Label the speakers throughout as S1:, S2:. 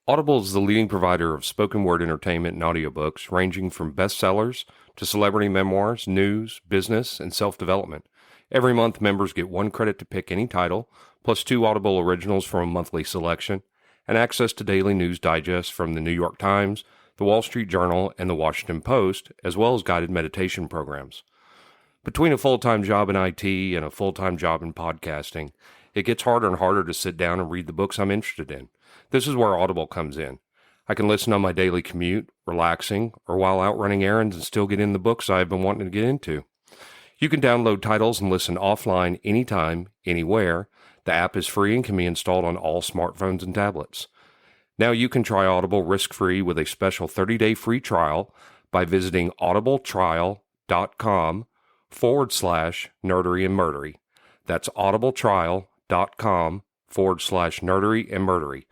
S1: Audible is the leading provider of spoken word entertainment and audiobooks, ranging from bestsellers to celebrity memoirs, news, business, and self-development. Every month, members get 1 credit to pick any title, plus 2 Audible originals from a monthly selection, and access to daily news digests from the New York Times, the Wall Street Journal, and the Washington Post, as well as guided meditation programs. Between a full-time job in IT and a full-time job in podcasting, it gets harder and harder to sit down and read the books I'm interested in. This is where Audible comes in. I can listen on my daily commute, relaxing, or while out running errands and still get in the books I've been wanting to get into. You can download titles and listen offline anytime, anywhere. The app is free and can be installed on all smartphones and tablets. Now you can try Audible risk-free with a special 30-day free trial by visiting audibletrial.com/nerdery and murdery. That's audibletrial.com/nerdery and murdery.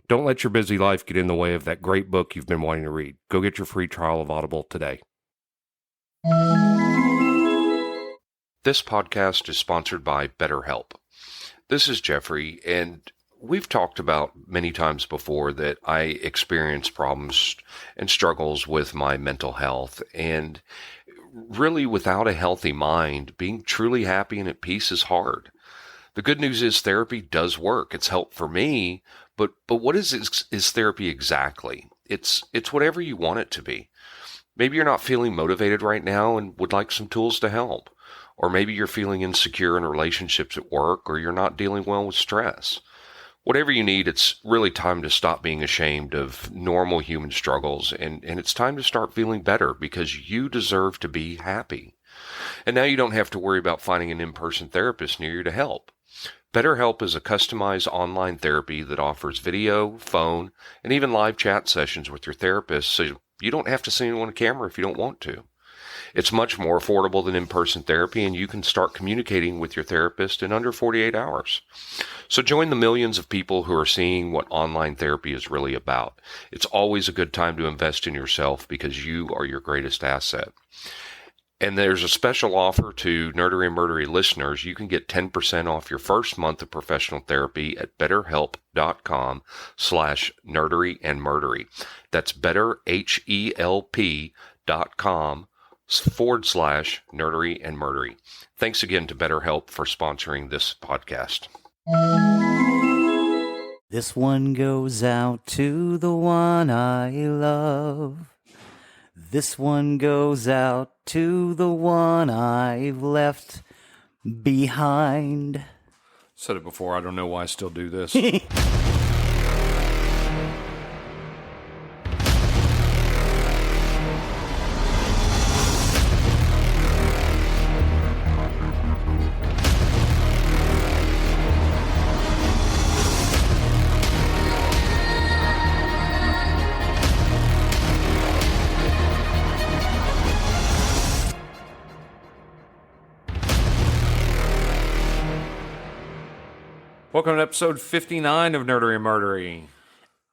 S1: Don't let your busy life get in the way of that great book you've been wanting to read. Go get your free trial of Audible today. This podcast is sponsored by BetterHelp. This is Geoffrey, and we've talked about many times before that I experience problems and struggles with my mental health. And really, without a healthy mind, being truly happy and at peace is hard. The good news is therapy does work. It's helped for me, but what is therapy exactly? It's whatever you want it to be. Maybe you're not feeling motivated right now and would like some tools to help. Or maybe you're feeling insecure in relationships at work, or you're not dealing well with stress. Whatever you need, it's really time to stop being ashamed of normal human struggles, and it's time to start feeling better because you deserve to be happy. And now you don't have to worry about finding an in-person therapist near you to help. BetterHelp is a customized online therapy that offers video, phone, and even live chat sessions with your therapist, so you don't have to see anyone on camera if you don't want to. It's much more affordable than in-person therapy, and you can start communicating with your therapist in under 48 hours. So join the millions of people who are seeing what online therapy is really about. It's always a good time to invest in yourself because you are your greatest asset. And there's a special offer to Nerdery and Murdery listeners. You can get 10% off your first month of professional therapy at betterhelp.com/nerdery and murdery. That's betterhelp.com/nerdery and murdery. Thanks again to BetterHelp for sponsoring this podcast.
S2: This one goes out to the one I love. This one goes out to the one I've left behind.
S1: Said it before, I don't know why I still do this. Welcome to episode 59 of Nerdery and Murdery.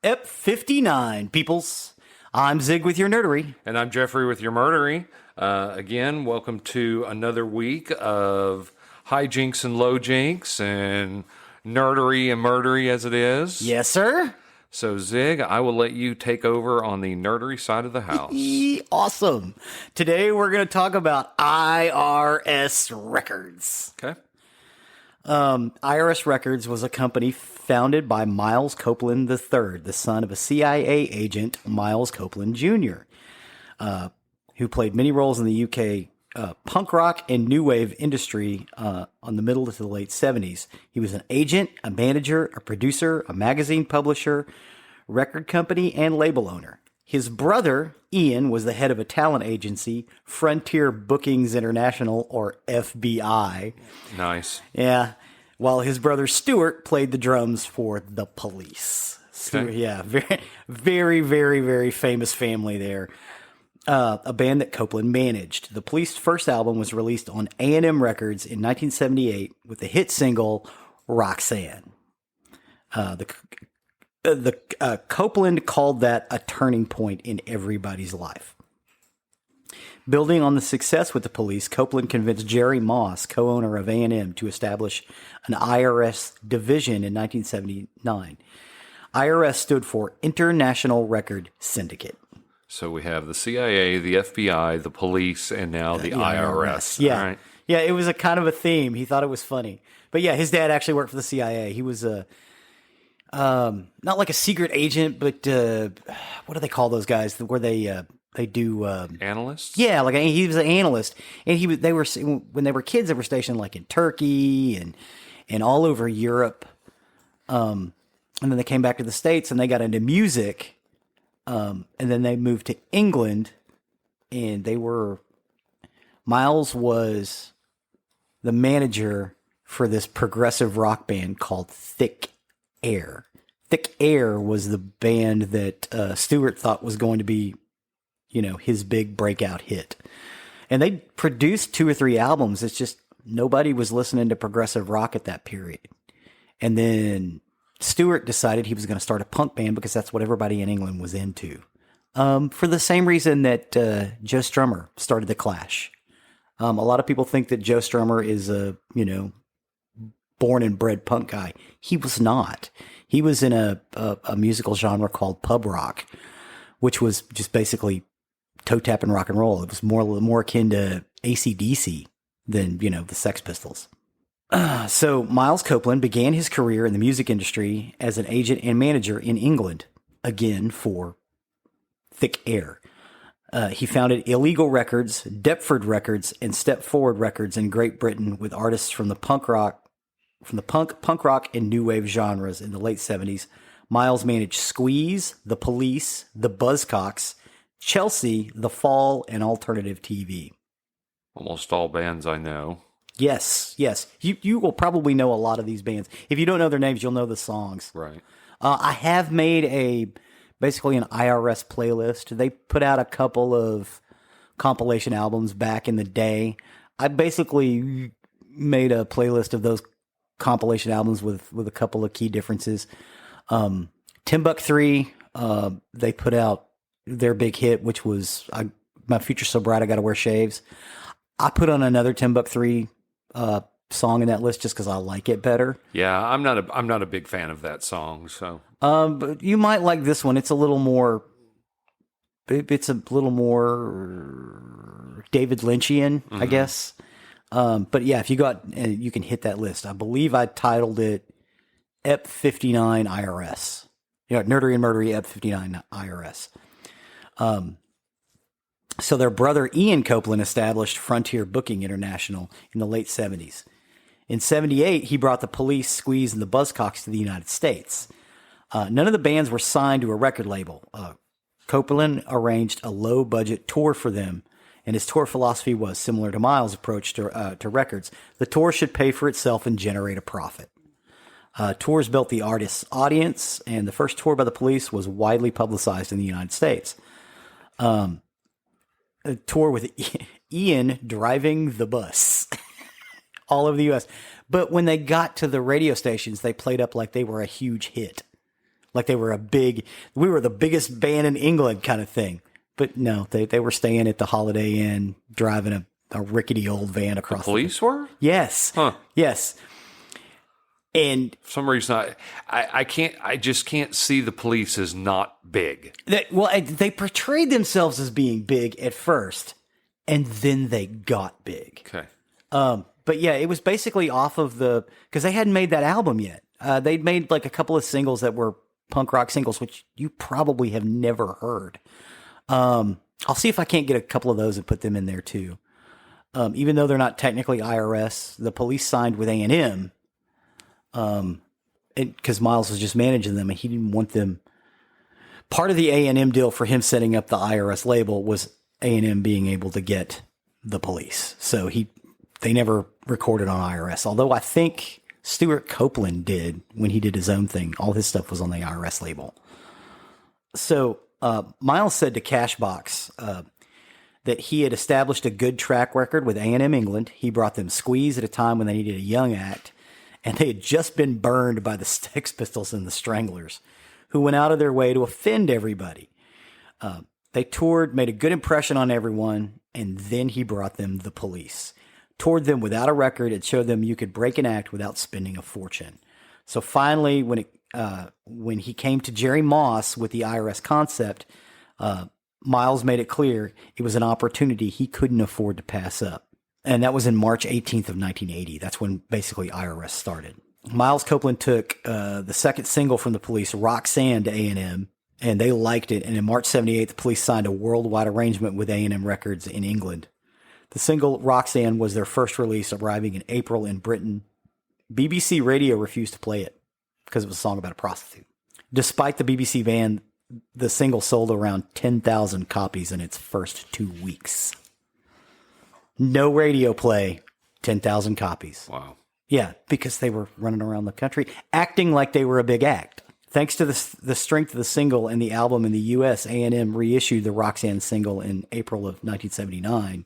S2: Ep 59, peoples. I'm Zig with your nerdery.
S1: And I'm Geoffrey with your murdery. Again, welcome to another week of hijinks and low jinks and nerdery and murdery as it is.
S2: Yes, sir.
S1: So, Zig, I will let you take over on the nerdery side of the house.
S2: Awesome. Today we're going to talk about IRS Records.
S1: Okay.
S2: IRS Records was a company founded by Miles Copeland III, the son of a CIA agent, Miles Copeland Jr., who played many roles in the UK punk rock and new wave industry on the middle to the late 70s. He was an agent, a manager, a producer, a magazine publisher, record company, and label owner. His brother, Ian, was the head of a talent agency, Frontier Bookings International, or FBI.
S1: Nice.
S2: Yeah. While his brother, Stuart, played the drums for The Police. Stuart,
S1: Okay.
S2: yeah. Very, very, very famous family there. A band that Copeland managed. The Police's first album was released on A&M Records in 1978 with the hit single, Roxanne. Copeland called that a turning point in everybody's life. Building on the success with the Police, Copeland convinced Jerry Moss, co-owner of A&M, to establish an IRS division in 1979. IRS stood for International Record Syndicate.
S3: So we have the CIA, the FBI, the police, and now the IRS.
S2: Yeah.
S3: All right.
S2: Yeah, it was a kind of a theme. He thought it was funny. But yeah, his dad actually worked for the CIA. He was a not like a secret agent, but what do they call those guys where they do
S3: Analysts?
S2: yeah, like he was an analyst, and they were when they were kids, they were stationed like in Turkey and all over Europe, and then they came back to the States and they got into music, and then they moved to England, and Miles was the manager for this progressive rock band called Thick Air. Thick Air was the band that Stewart thought was going to be, his big breakout hit. And they produced 2 or 3 albums. It's just nobody was listening to progressive rock at that period. And then Stewart decided he was going to start a punk band because that's what everybody in England was into. For the same reason that Joe Strummer started The Clash. A lot of people think that Joe Strummer is a, born and bred punk guy. He was not. He was in a musical genre called pub rock, which was just basically toe tapping rock and roll. It was more akin to AC/DC than, the Sex Pistols. So Miles Copeland began his career in the music industry as an agent and manager in England, again for Thick Air. He founded Illegal Records, Deptford Records, and Step Forward Records in Great Britain with artists from the punk rock, and new wave genres in the late 70s. Miles managed Squeeze, The Police, The Buzzcocks, Chelsea, The Fall, and Alternative TV.
S3: Almost all bands I know.
S2: Yes. You will probably know a lot of these bands. If you don't know their names, you'll know the songs.
S3: Right.
S2: I have made basically an IRS playlist. They put out a couple of compilation albums back in the day. I basically made a playlist of those compilation albums with a couple of key differences. Timbuk 3, they put out their big hit, which was My Future's So Bright I Gotta Wear Shaves. I put on another Timbuk 3 song in that list just because I like it better.
S3: Yeah, I'm not a big fan of that song. So,
S2: but you might like this one. It's a little more David Lynchian, I guess. But yeah, if you you can hit that list. I believe I titled it EP 59 IRS. Nerdery and Murdery EP 59 IRS. So their brother Ian Copeland established Frontier Booking International in the late 70s. In 78, he brought the Police, Squeeze, and the Buzzcocks to the United States. None of the bands were signed to a record label. Copeland arranged a low-budget tour for them, and his tour philosophy was similar to Miles' approach to records. The tour should pay for itself and generate a profit. Tours built the artist's audience, and the first tour by the Police was widely publicized in the United States. A tour with Ian driving the bus all over the U.S. But when they got to the radio stations, they played up like they were a huge hit. Like they were we were the biggest band in England kind of thing. But no, they were staying at the Holiday Inn, driving a rickety old van across.
S3: The Police were?
S2: Yes.
S3: Huh.
S2: Yes. And
S3: for some reason, I just can't see the Police as not big.
S2: They portrayed themselves as being big at first, and then they got big.
S3: Okay.
S2: But yeah, it was basically off of because they hadn't made that album yet. They'd made like a couple of singles that were punk rock singles, which you probably have never heard. I'll see if I can't get a couple of those and put them in there too. Even though they're not technically IRS, the Police signed with A&M. Because Miles was just managing them and he didn't want them. Part of the A&M deal for him setting up the IRS label was A&M being able to get the Police. So they never recorded on IRS. Although I think Stuart Copeland did when he did his own thing. All his stuff was on the IRS label. So Miles said to Cashbox that he had established a good track record with A&M England. He brought them Squeeze at a time when they needed a young act. And they had just been burned by the Sex Pistols and the Stranglers, who went out of their way to offend everybody. They toured, made a good impression on everyone, and then he brought them the Police. Toured them without a record and showed them you could break an act without spending a fortune. So finally, when when he came to Jerry Moss with the IRS concept, Miles made it clear it was an opportunity he couldn't afford to pass up. And that was in March 18th of 1980. That's when basically IRS started. Miles Copeland took the second single from the Police, Roxanne, to A&M, and they liked it. And in March 78, the Police signed a worldwide arrangement with A&M Records in England. The single Roxanne was their first release, arriving in April in Britain. BBC Radio refused to play it because it was a song about a prostitute. Despite the BBC ban, the single sold around 10,000 copies in its first 2 weeks. No radio play, 10,000 copies.
S3: Wow.
S2: Yeah, because they were running around the country acting like they were a big act. Thanks to the strength of the single and the album in the U.S., A&M reissued the Roxanne single in April of 1979.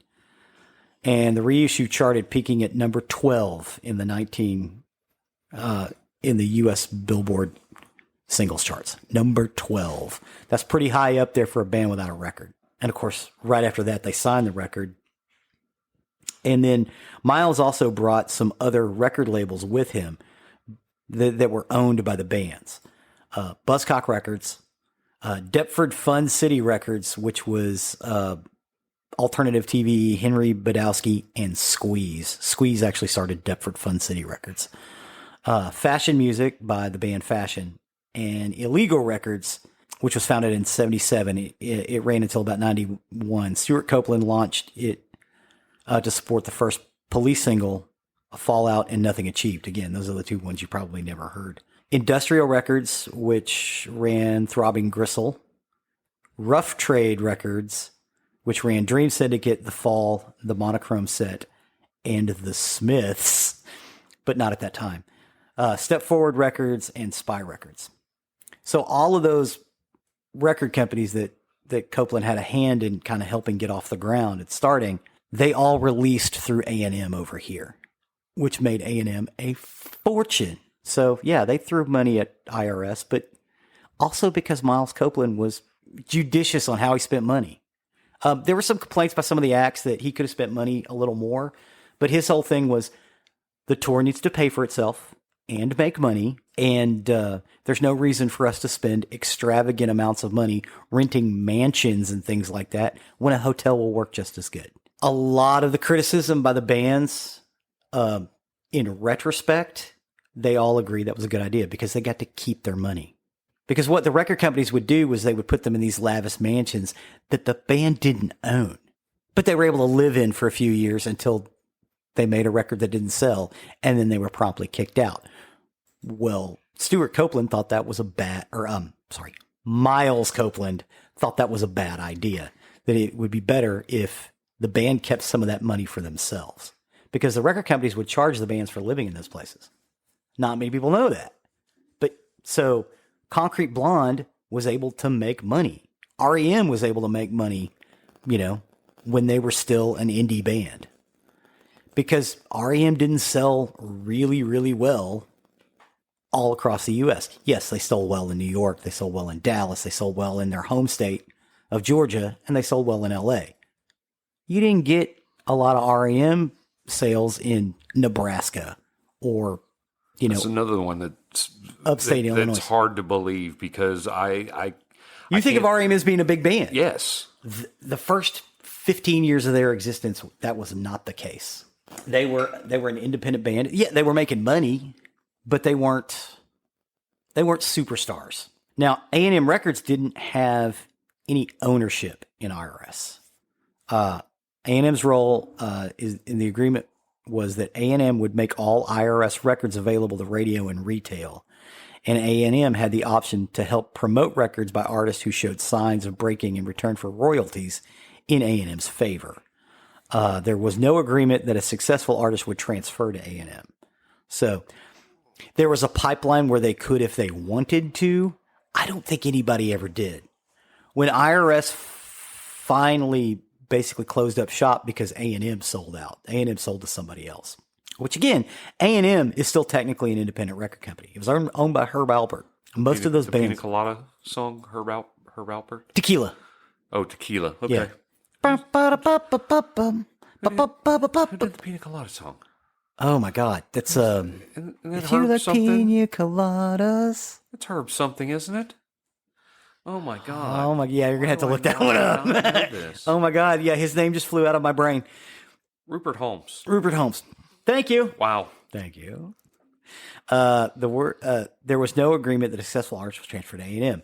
S2: And the reissue charted, peaking at number 12 in the U.S. Billboard singles charts. Number 12. That's pretty high up there for a band without a record. And of course, right after that, they signed the record. And then Miles also brought some other record labels with him that were owned by the bands. Buzzcock Records, Deptford Fun City Records, which was Alternative TV, Henry Badowski, and Squeeze. Squeeze actually started Deptford Fun City Records. Fashion Music by the band Fashion, and Illegal Records, which was founded in 1977. It ran until about 1991. Stuart Copeland launched it to support the first Police single, Fallout and Nothing Achieved. Again, those are the two ones you probably never heard. Industrial Records, which ran Throbbing Gristle. Rough Trade Records, which ran Dream Syndicate, The Fall, The Monochrome Set, and The Smiths, but not at that time. Step Forward Records and Spy Records. So all of those record companies that Copeland had a hand in kind of helping get off the ground at starting, they all released through A&M over here, which made A&M a fortune. So yeah, they threw money at IRS, but also because Miles Copeland was judicious on how he spent money. There were some complaints by some of the acts that he could have spent money a little more, but his whole thing was the tour needs to pay for itself and make money, and there's no reason for us to spend extravagant amounts of money renting mansions and things like that when a hotel will work just as good. A lot of the criticism by the bands, in retrospect, they all agree that was a good idea because they got to keep their money. Because what the record companies would do was they would put them in these lavish mansions that the band didn't own, but they were able to live in for a few years until they made a record that didn't sell, and then they were promptly kicked out. Well, Stuart Copeland thought that was Miles Copeland thought that was a bad idea, that it would be better if the band kept some of that money for themselves, because the record companies would charge the bands for living in those places. Not many people know that. But so Concrete Blonde was able to make money. REM was able to make money, when they were still an indie band. Because REM didn't sell really, really well all across the U.S. Yes, they sold well in New York. They sold well in Dallas. They sold well in their home state of Georgia. And they sold well in L.A. You didn't get a lot of REM sales in Nebraska or,
S3: That's another one that's
S2: upstate Illinois.
S3: That's hard to believe because I
S2: think of REM as being a big band.
S3: Yes.
S2: The first 15 years of their existence, that was not the case. They were an independent band. Yeah, they were making money, but they weren't superstars. Now, A&M Records didn't have any ownership in IRS. A&M's role is in the agreement was that A&M would make all IRS records available to radio and retail. And A&M had the option to help promote records by artists who showed signs of breaking in return for royalties in A&M's favor. There was no agreement that a successful artist would transfer to A&M. So there was a pipeline where they could if they wanted to. I don't think anybody ever did. When IRS finally basically closed up shop because A&M sold out. A&M sold to somebody else. Which again, A&M is still technically an independent record company. It was owned by Herb Alpert. Most of those
S3: the
S2: bands.
S3: Pina Colada song, Herb Alpert?
S2: Tequila.
S3: Oh, Tequila. Okay.
S2: Yeah.
S3: Who did the Pina Colada song?
S2: Oh my God, that's
S3: And that
S2: if you
S3: Herb
S2: like
S3: something.
S2: pina coladas.
S3: It's Herb something, isn't it? Oh my God.
S2: Oh my, yeah, you're gonna
S3: Why
S2: have to
S3: do I
S2: look that
S3: not
S2: one up.
S3: know this?
S2: Oh my God, yeah, his name just flew out of my brain.
S3: Rupert Holmes.
S2: Rupert Holmes. Thank you.
S3: Wow.
S2: Thank you. There was no agreement that successful artists was transferred to A&M.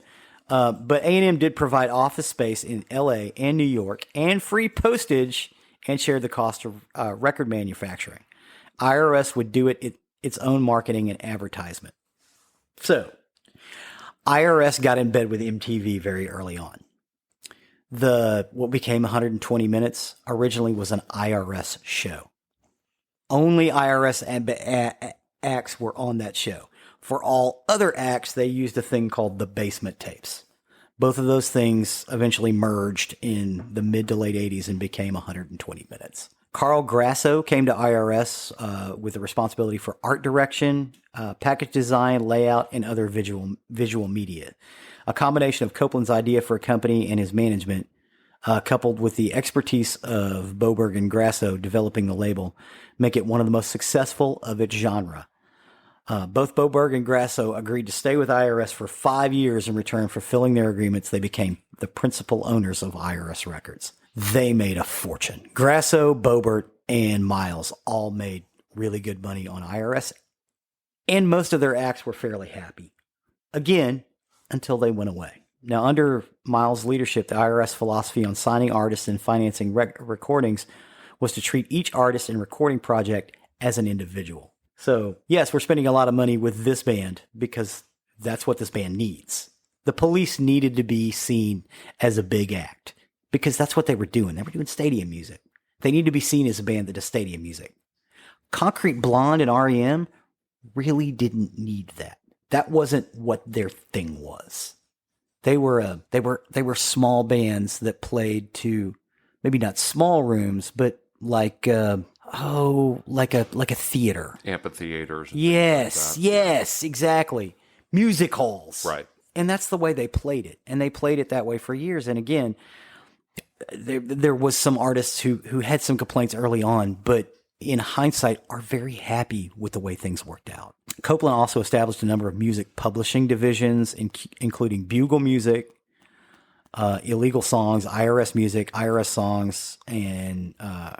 S2: But A&M did provide office space in LA and New York and free postage and shared the cost of record manufacturing. IRS would do its own marketing and advertisement. So, IRS got in bed with MTV very early on. What became 120 Minutes originally was an IRS show. Only IRS acts were on that show. For all other acts, they used a thing called the basement tapes. Both of those things eventually merged in the mid to late 80s and became 120 Minutes. Carl Grasso came to IRS with the responsibility for art direction, package design, layout, and other visual media. A combination of Copeland's idea for a company and his management, coupled with the expertise of Boberg and Grasso developing the label, make it one of the most successful of its genre. Both Boberg and Grasso agreed to stay with IRS for 5 years in return for fulfilling their agreements. They became the principal owners of IRS Records. They made a fortune. Grasso, Bobert, and Miles all made really good money on IRS, and most of their acts were fairly happy. Again, until they went away. Now, under Miles' leadership, the IRS philosophy on signing artists and financing recordings was to treat each artist and recording project as an individual. So, yes, we're spending a lot of money with this band because that's what this band needs. The Police needed to be seen as a big act because that's what they were doing. They were doing stadium music. They need to be seen as a band that does stadium music. Concrete Blonde and REM really didn't need that. That wasn't what their thing was. They were small bands that played to maybe not small rooms, but like a theater.
S3: Amphitheaters. And
S2: Yes,
S3: things like that.
S2: yes, exactly. Music halls.
S3: Right.
S2: And that's the way they played it. And they played it that way for years. And again, there was some artists who had some complaints early on, but in hindsight are very happy with the way things worked out. Copeland also established a number of music publishing divisions, including Bugle Music, Illegal Songs, IRS Music, IRS Songs, and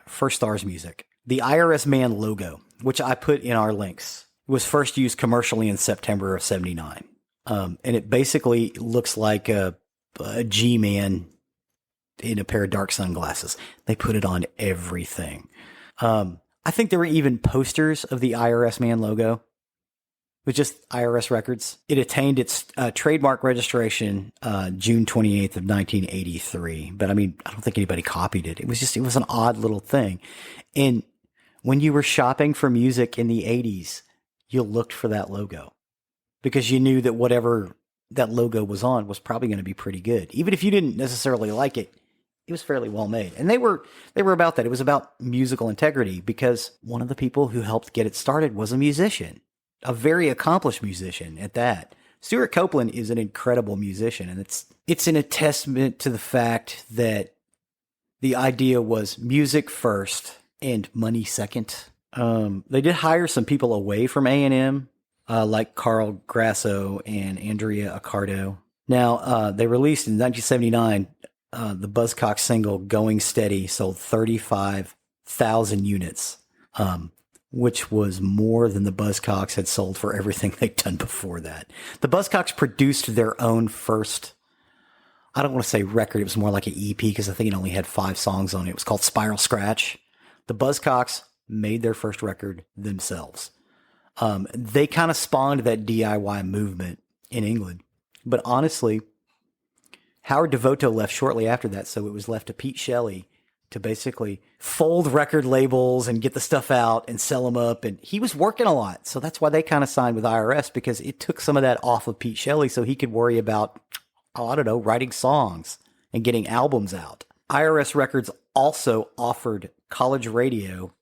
S2: First Stars Music. The IRS Man logo, which I put in our links, was first used commercially in September of '79. And it basically looks like a G-man in a pair of dark sunglasses. They put it on everything. I think there were even posters of the IRS Man logo with just IRS Records. It attained its trademark registration June 28th of 1983. But I mean, I don't think anybody copied it. It was an odd little thing. And when you were shopping for music in the 80s, you looked for that logo because you knew that whatever that logo was on was probably going to be pretty good. Even if you didn't necessarily like it, it was fairly well made. And they were about that. It was about musical integrity because one of the people who helped get it started was a musician, a very accomplished musician at that. Stuart Copeland is an incredible musician, and it's an attestament to the fact that the idea was music first and money second. They did hire some people away from A&M, like Carl Grasso and Andrea Accardo. Now, they released in 1979 the Buzzcocks single "Going Steady" sold 35,000 units, which was more than the Buzzcocks had sold for everything they'd done before that. The Buzzcocks produced their own first, I don't want to say record, it was more like an EP because I think it only had 5 songs on it. It was called Spiral Scratch. The Buzzcocks made their first record themselves. They kind of spawned that DIY movement in England. But honestly, Howard Devoto left shortly after that, so it was left to Pete Shelley to basically fold record labels and get the stuff out and sell them up. And he was working a lot, so that's why they kind of signed with IRS because it took some of that off of Pete Shelley so he could worry about, writing songs and getting albums out. IRS Records also offered college radio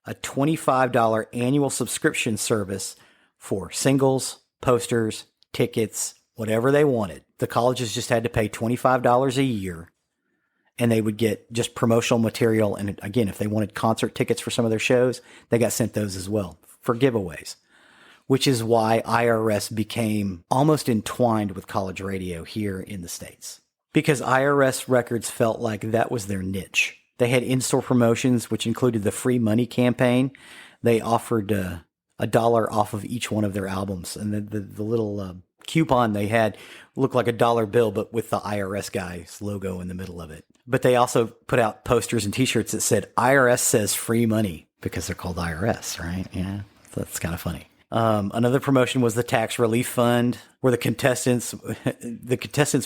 S2: a $25 annual subscription service for singles, posters, tickets, whatever they wanted. The colleges just had to pay $25 a year, and they would get just promotional material. And again, if they wanted concert tickets for some of their shows, they got sent those as well for giveaways, which is why IRS became almost entwined with college radio here in the States, because IRS Records felt like that was their niche. They had in-store promotions, which included the free money campaign. They offered $1 off of each one of their albums. And the little coupon they had looked like a dollar bill, but with the IRS guy's logo in the middle of it. But they also put out posters and T-shirts that said, IRS says free money, because they're called IRS, right? Yeah, that's kind of funny. Another promotion was the tax relief fund, where the contestants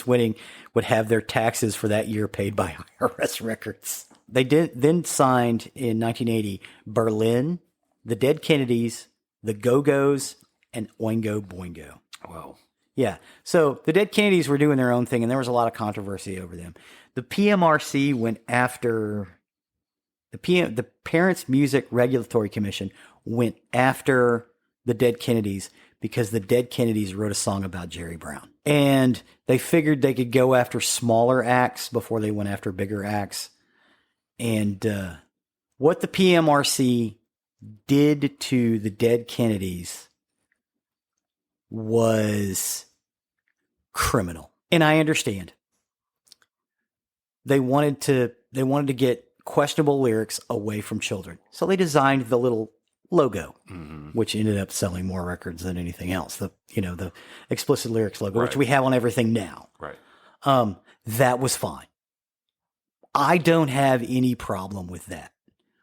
S2: winning would have their taxes for that year paid by IRS Records. They then signed in 1980 Berlin, the Dead Kennedys, the Go-Go's, and Oingo Boingo.
S3: Wow.
S2: Yeah. So the Dead Kennedys were doing their own thing, and there was a lot of controversy over them. The PMRC went after the Parents Music Regulatory Commission went after the Dead Kennedys because the Dead Kennedys wrote a song about Jerry Brown. And they figured they could go after smaller acts before they went after bigger acts. And what the PMRC did to the Dead Kennedys was criminal. And I understand. They wanted to get questionable lyrics away from children. So they designed the little logo, which ended up selling more records than anything else. The explicit lyrics logo, which we have on everything now.
S3: Right.
S2: That was fine. I don't have any problem with that.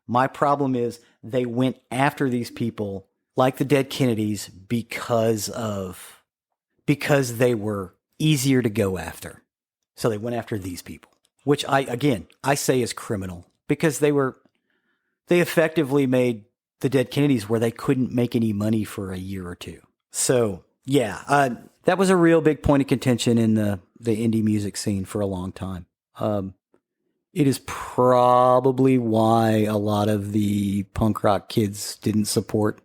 S2: My problem is they went after these people like the Dead Kennedys because they were easier to go after. So they went after these people, which I say is criminal, because they effectively made the Dead Kennedys where they couldn't make any money for a year or two. So yeah, that was a real big point of contention in the indie music scene for a long time. It is probably why a lot of the punk rock kids didn't support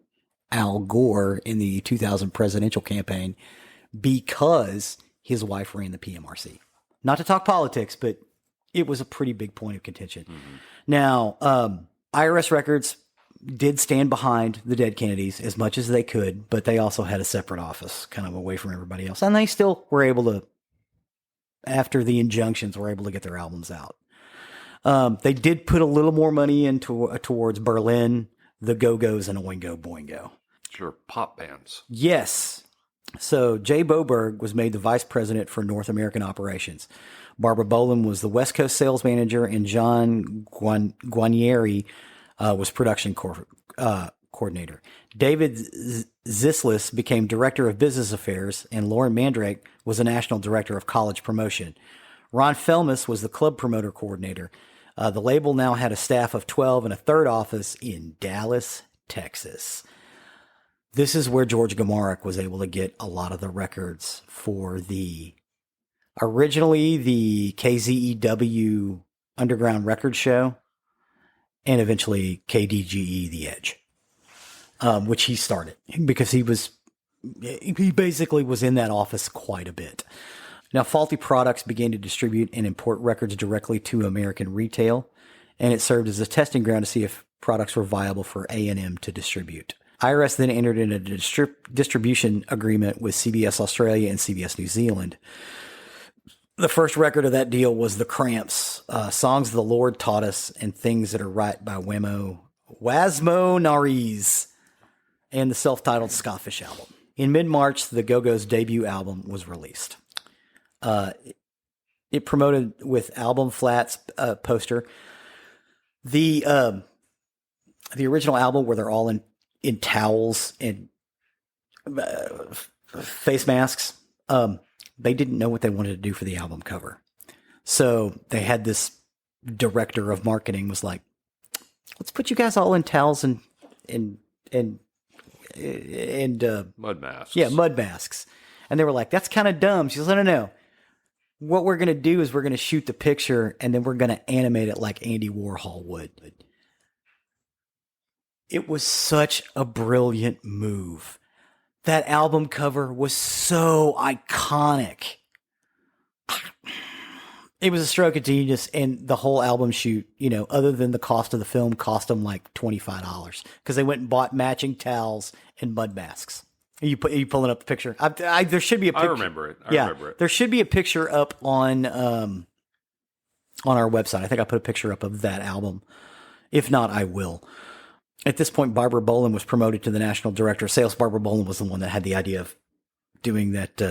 S2: Al Gore in the 2000 presidential campaign, because his wife ran the PMRC. Not to talk politics, but it was a pretty big point of contention. Mm-hmm. Now, IRS Records did stand behind the Dead Kennedys as much as they could, but they also had a separate office kind of away from everybody else. And they still were able to, after the injunctions, were able to get their albums out. They did put a little more money towards Berlin, the Go-Go's, and Oingo Boingo.
S3: Sure, pop bands.
S2: Yes. So Jay Boberg was made the vice president for North American operations. Barbara Boland was the West Coast sales manager, and John Guarnieri was production coordinator. David Zislis became director of business affairs, and Lauren Mandrake was the national director of college promotion. Ron Felmus was the club promoter coordinator. The label now had a staff of 12 and a third office in Dallas, Texas. This is where George Gomorrah was able to get a lot of the records for originally the KZEW Underground Record Show, and eventually KDGE The Edge, which he started because he basically was in that office quite a bit. Now, Faulty Products began to distribute and import records directly to American retail, and it served as a testing ground to see if products were viable for A&M to distribute. IRS then entered in a distribution agreement with CBS Australia and CBS New Zealand. The first record of that deal was The Cramps, Songs the Lord Taught Us, and Things That Are Right by Wasmo Nariz, and the self-titled Scotfish album. In mid-March, the Go-Go's debut album was released. It promoted with album flats poster. The original album, where they're all in towels and face masks, they didn't know what they wanted to do for the album cover. So they had this director of marketing was like, let's put you guys all in towels and
S3: mud masks.
S2: Yeah, mud masks. And they were like, that's kind of dumb. She goes, no. What we're going to do is we're going to shoot the picture and then we're going to animate it like Andy Warhol would. It was such a brilliant move. That album cover was so iconic. It was a stroke of genius, and the whole album shoot, other than the cost of the film, cost them like $25 because they went and bought matching towels and mud masks. Are you pulling up the picture? There should be a picture.
S3: I remember it. I remember it.
S2: There should be a picture up on our website. I think I put a picture up of that album. If not, I will. At this point, Barbara Boland was promoted to the national director of sales. Barbara Boland was the one that had the idea of doing that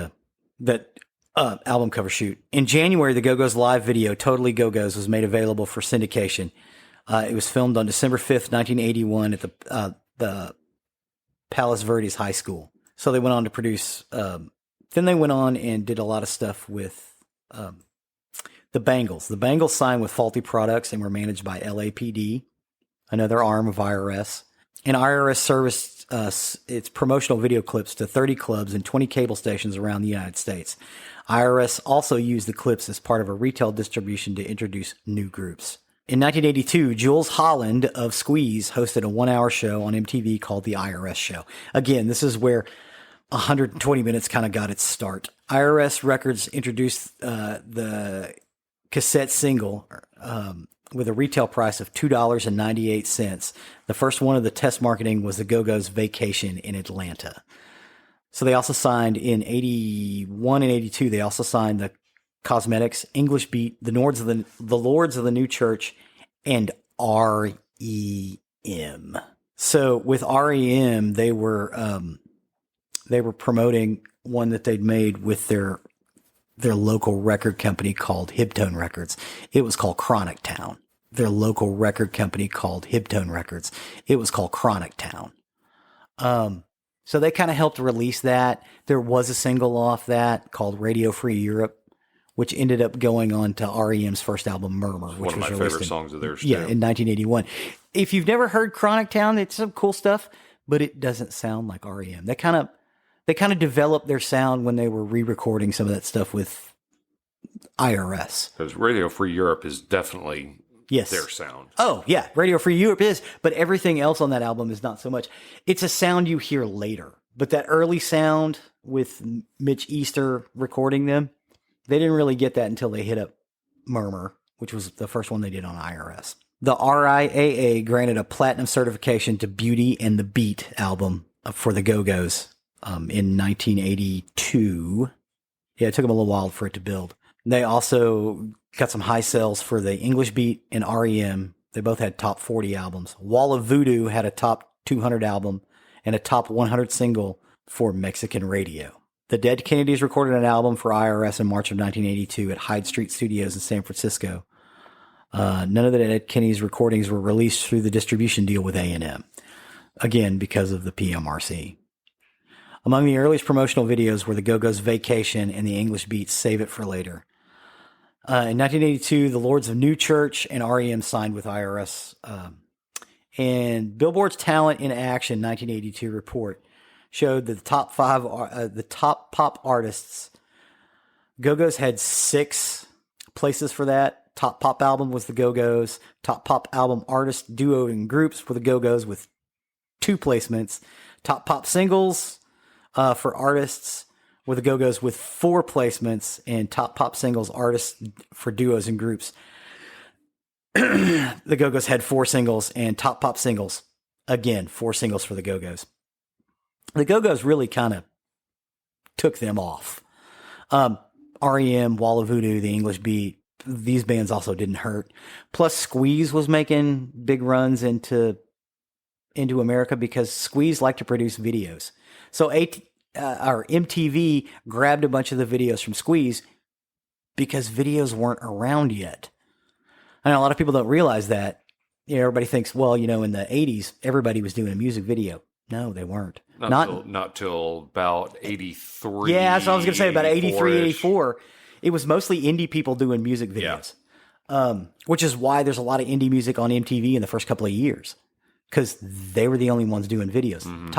S2: album cover shoot. In January, the Go-Go's live video, Totally Go-Go's, was made available for syndication. It was filmed on December 5th, 1981 at the Palos Verdes High School. So they went on to produce, then they went on and did a lot of stuff with the Bangles. The Bangles signed with Faulty Products and were managed by LAPD, another arm of IRS. And IRS serviced its promotional video clips to 30 clubs and 20 cable stations around the United States. IRS also used the clips as part of a retail distribution to introduce new groups. In 1982, Jules Holland of Squeeze hosted a 1-hour show on MTV called The IRS Show. Again, this is where 120 Minutes kind of got its start. IRS Records introduced the cassette single with a retail price of $2.98. The first one of the test marketing was the Go-Go's Vacation in Atlanta. So they also signed in 81 and 82, they also signed the Cosmetics, English Beat, the Lords of the New Church, and REM. So with REM, they were promoting one that they'd made with their local record company called Hibtone Records. It was called Chronic Town. Their local record company called Hibtone Records. It was called Chronic Town. So they kind of helped release that. There was a single off that called Radio Free Europe, which ended up going on to REM's first album, Murmur, which
S3: one of my favorite songs of theirs.
S2: Yeah, in 1981. If you've never heard Chronic Town, it's some cool stuff, but it doesn't sound like REM. They kind of developed their sound when they were re-recording some of that stuff with IRS.
S3: Because Radio Free Europe is definitely their sound.
S2: Oh, yeah. Radio Free Europe is, but everything else on that album is not so much. It's a sound you hear later. But that early sound with Mitch Easter recording them, they didn't really get that until they hit up Murmur, which was the first one they did on IRS. The RIAA granted a platinum certification to Beauty and the Beat album for the Go-Go's in 1982. Yeah, it took them a little while for it to build. They also got some high sales for the English Beat and REM. They both had top 40 albums. Wall of Voodoo had a top 200 album and a top 100 single for Mexican radio. The Dead Kennedys recorded an album for IRS in March of 1982 at Hyde Street Studios in San Francisco. None of the Dead Kennedys recordings were released through the distribution deal with A&M. Again, because of the PMRC. Among the earliest promotional videos were the Go-Go's Vacation and the English Beat's Save It for Later. In 1982, the Lords of New Church and REM signed with IRS. And Billboard's Talent in Action 1982 report showed that the top pop artists, Go-Go's had 6 places for that. Top pop album was the Go-Go's. Top pop album artist, duo, and groups were the Go-Go's with 2 placements. Top pop singles for artists were the Go-Go's with 4 placements, and top pop singles artists for duos and groups. The Go-Go's had 4 singles, and top pop singles, again, 4 singles for the Go-Go's. The Go-Go's really kind of took them off. REM, Wall of Voodoo, the English Beat, these bands also didn't hurt. Plus, Squeeze was making big runs into America because Squeeze liked to produce videos. So MTV grabbed a bunch of the videos from Squeeze because videos weren't around yet. I know a lot of people don't realize that. Everybody thinks, well, in the 80s, everybody was doing a music video. No, they weren't.
S3: Not till about 83.
S2: Yeah, that's what I was going to say, about 83, 84. It was mostly indie people doing music videos, which is why there's a lot of indie music on MTV in the first couple of years, because they were the only ones doing videos. Mm-hmm.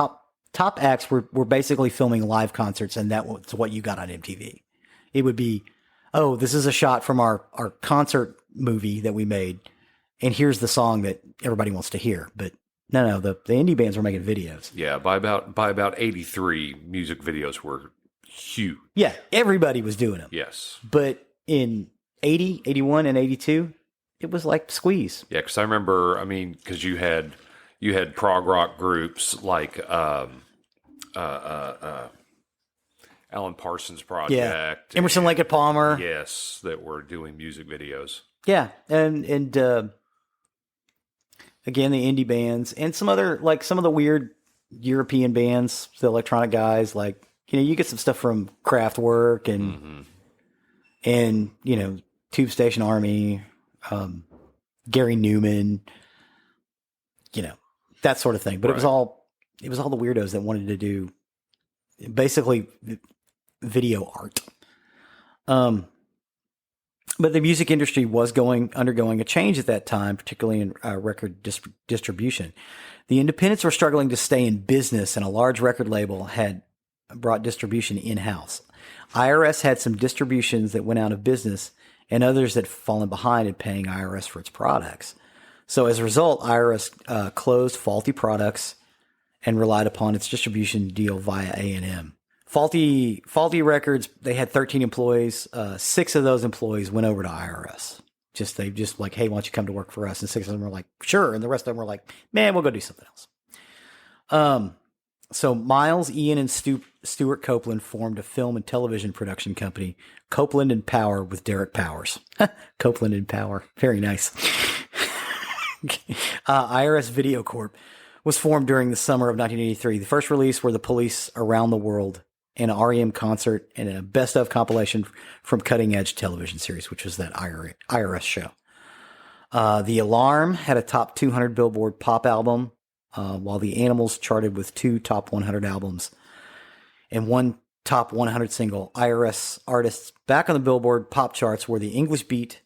S2: Top acts were basically filming live concerts, and that was what you got on MTV. It would be, oh, this is a shot from our concert movie that we made, and here's the song that everybody wants to hear. But no, the indie bands were making videos.
S3: Yeah, by about 83, music videos were huge.
S2: Yeah, everybody was doing them.
S3: Yes.
S2: But in 80, 81, and 82, it was like Squeeze.
S3: Yeah, because I remember, because you had prog rock groups like Alan Parsons Project.
S2: Emerson, Lake and Palmer.
S3: Yes, that were doing music videos.
S2: Yeah, and again, the indie bands and some other, like some of the weird European bands, the electronic guys, like, you get some stuff from Kraftwerk and Tube Station Army, Gary Newman, that sort of thing. But it was all the weirdos that wanted to do basically video art. But the music industry was undergoing a change at that time, particularly in record distribution. The independents were struggling to stay in business, and a large record label had brought distribution in-house. IRS had some distributions that went out of business, and others that had fallen behind in paying IRS for its products. So as a result, IRS closed Faulty Products and relied upon its distribution deal via A&M. Faulty Records, they had 13 employees. 6 of those employees went over to IRS. They just like, hey, why don't you come to work for us? And 6 of them were like, sure. And the rest of them were like, man, we'll go do something else. So Miles, Ian, and Stuart Copeland formed a film and television production company, Copeland and Power, with Derek Powers. Copeland and Power. Very nice. IRS Video Corp was formed during the summer of 1983. The first release were The Police Around the World, an REM concert, and a best of compilation from Cutting Edge television series, which was that IRS show. The Alarm had a top 200 Billboard pop album, while the Animals charted with 2 top 100 albums and 1 top 100 single. IRS artists back on the Billboard pop charts were the English Beat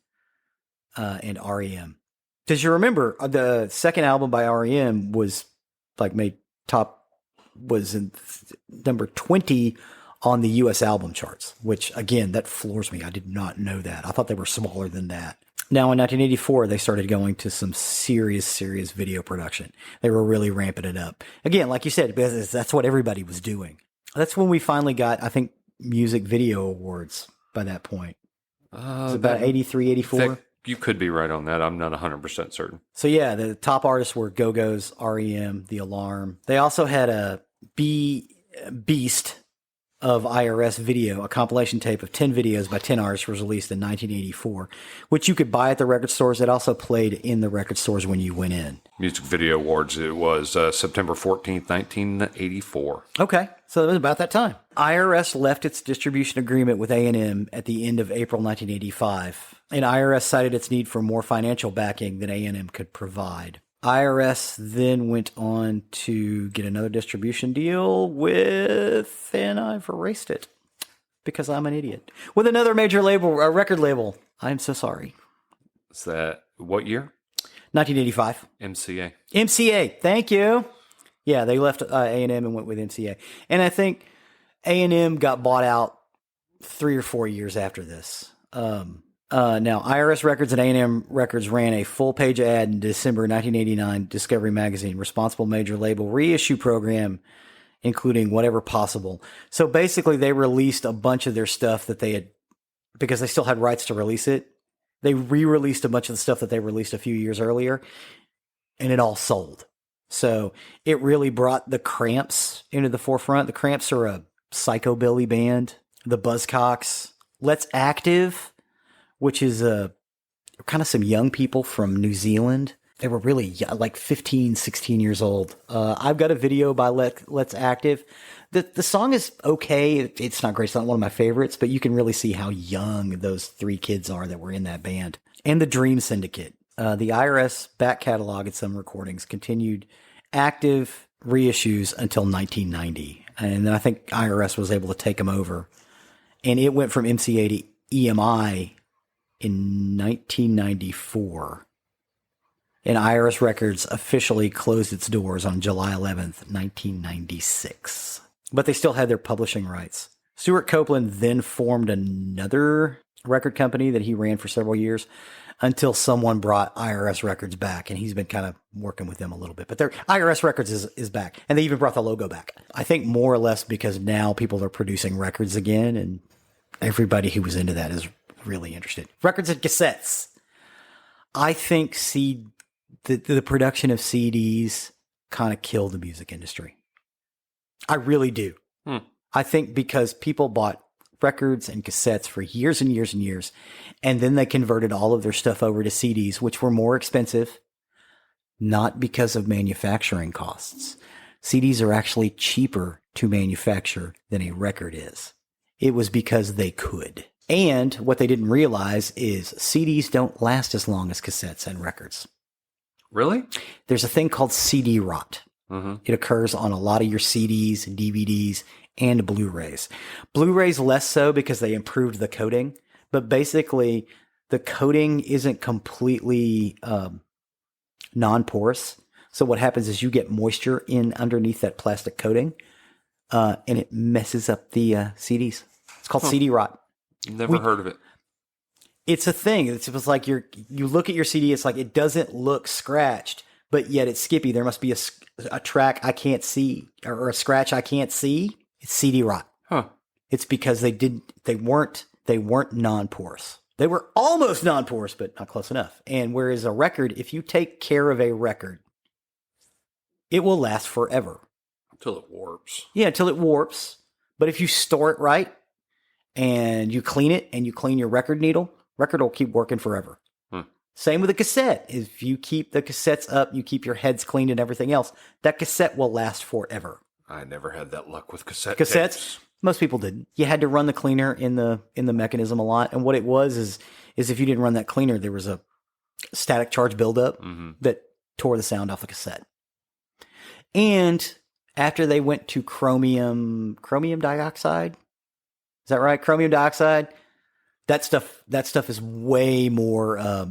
S2: and REM. Because you remember, the second album by REM was in number 20 on the U.S. album charts, which, again, that floors me. I did not know that. I thought they were smaller than that. Now, in 1984, they started going to some serious video production. They were really ramping it up. Again, like you said, because that's what everybody was doing. That's when we finally got, I think, Music Video Awards by that point. It was about 83, 84.
S3: You could be right on that. I'm not 100% certain.
S2: So, yeah, the top artists were Go-Go's, REM, The Alarm. They also had a Beast of IRS Video, a compilation tape of 10 videos by 10 artists, was released in 1984, which you could buy at the record stores. It also played in the record stores when you went in.
S3: Music Video Awards, it was September 14th, 1984.
S2: Okay, so it was about that time. IRS left its distribution agreement with A&M at the end of April 1985, and IRS cited its need for more financial backing than A&M could provide. IRS then went on to get another distribution deal with, and I've erased it because I'm an idiot, with another major label, a record label. I'm so sorry.
S3: Is that what year?
S2: 1985.
S3: MCA.
S2: MCA. Thank you. Yeah, they left A&M and went with MCA. And I think A&M got bought out 3 or 4 years after this. Now, IRS Records and A&M Records ran a full-page ad in December 1989 Discovery Magazine, responsible major label reissue program, including Whatever Possible. So basically, they released a bunch of their stuff that they had, because they still had rights to release it. They re-released a bunch of the stuff that they released a few years earlier, and it all sold. So it really brought the Cramps into the forefront. The Cramps are a psychobilly band. The Buzzcocks, Let's Active, which is kind of some young people from New Zealand. They were really young, like 15, 16 years old. I've got a video by Let's Active. The song is okay. It's not great. It's not one of my favorites, but you can really see how young those 3 kids are that were in that band. And the Dream Syndicate. The IRS back catalog at some recordings continued active reissues until 1990. And then I think IRS was able to take them over. And it went from MCA to EMI in 1994. And IRS Records officially closed its doors on July 11th, 1996. But they still had their publishing rights. Stuart Copeland then formed another record company that he ran for several years until someone brought IRS Records back, and he's been kind of working with them a little bit. But IRS Records is back, and they even brought the logo back. I think more or less because now people are producing records again, and everybody who was into that is really interested. Records and cassettes. I think the production of CDs kind of killed the music industry. I really do. I think because people bought records and cassettes for years and years and years, and then they converted all of their stuff over to CDs, which were more expensive, not because of manufacturing costs. CDs are actually cheaper to manufacture than a record is. It was because they could. And what they didn't realize is CDs don't last as long as cassettes and records.
S3: Really?
S2: There's a thing called CD rot. It occurs on a lot of your CDs and DVDs and Blu-rays. Blu-rays less so because they improved the coating, but basically the coating isn't completely non-porous. So what happens is you get moisture in underneath that plastic coating, and it messes up the CDs. It's called CD rot.
S3: Never heard of it.
S2: It's a thing. It's like you look at your CD. It's like it doesn't look scratched, but yet it's skippy. There must be a track I can't see or a scratch I can't see. It's CD rot.
S3: Huh.
S2: It's because they weren't non-porous. They were almost non-porous, but not close enough. And whereas a record, if you take care of a record, it will last forever.
S3: Until it warps.
S2: Yeah, until it warps. But if you store it right and you clean it and you clean your record needle, record will keep working forever. Same with a cassette. If you keep the cassettes up, you keep your heads clean and everything else, that cassette will last forever.
S3: I never had that luck with cassettes.
S2: Tapes. Most people didn't. You had to run the cleaner in the mechanism a lot. And what it was is if you didn't run that cleaner, there was a static charge buildup that tore the sound off the cassette. And after they went to chromium dioxide, is that right? Chromium dioxide. That stuff is way more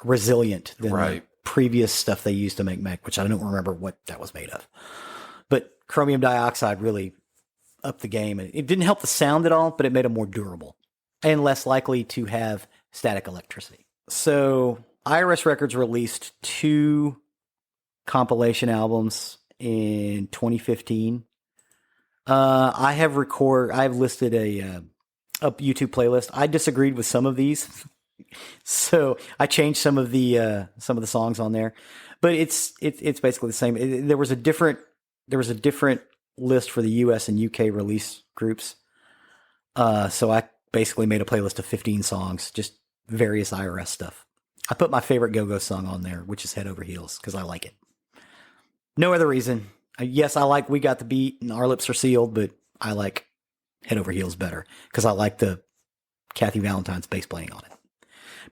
S2: resilient than the previous stuff they used to make mech, which I don't remember what that was made of. But chromium dioxide really upped the game. It didn't help the sound at all, but it made them more durable and less likely to have static electricity. So IRS Records released 2 compilation albums in 2015. I have listed a YouTube playlist. I disagreed with some of these, so I changed some of the songs on there. But it's basically the same. There was a different list for the US and UK release groups. So I basically made a playlist of 15 songs, just various IRS stuff. I put my favorite Go-Go song on there, which is Head Over Heels, because I like it. No other reason. Yes, I like We Got the Beat and Our Lips Are Sealed, but I like Head Over Heels better because I like the Kathy Valentine's bass playing on it.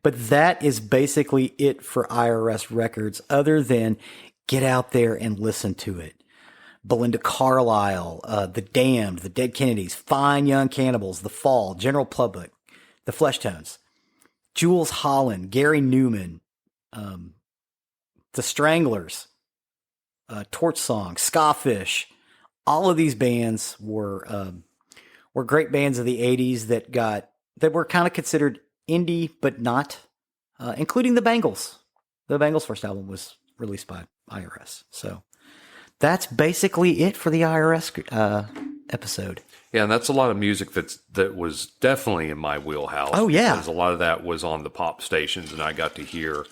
S2: But that is basically it for IRS Records, other than get out there and listen to it. Belinda Carlisle, The Damned, The Dead Kennedys, Fine Young Cannibals, The Fall, General Public, The Fleshtones, Jules Holland, Gary Newman, The Stranglers, Torch Song, Skafish. All of these bands were great bands of the 80s that were kind of considered indie, but not, including the Bangles. The Bangles' first album was released by IRS. So that's basically it for the IRS episode.
S3: Yeah, and that's a lot of music that was definitely in my wheelhouse.
S2: Oh, yeah.
S3: Because a lot of that was on the pop stations, and I got to hear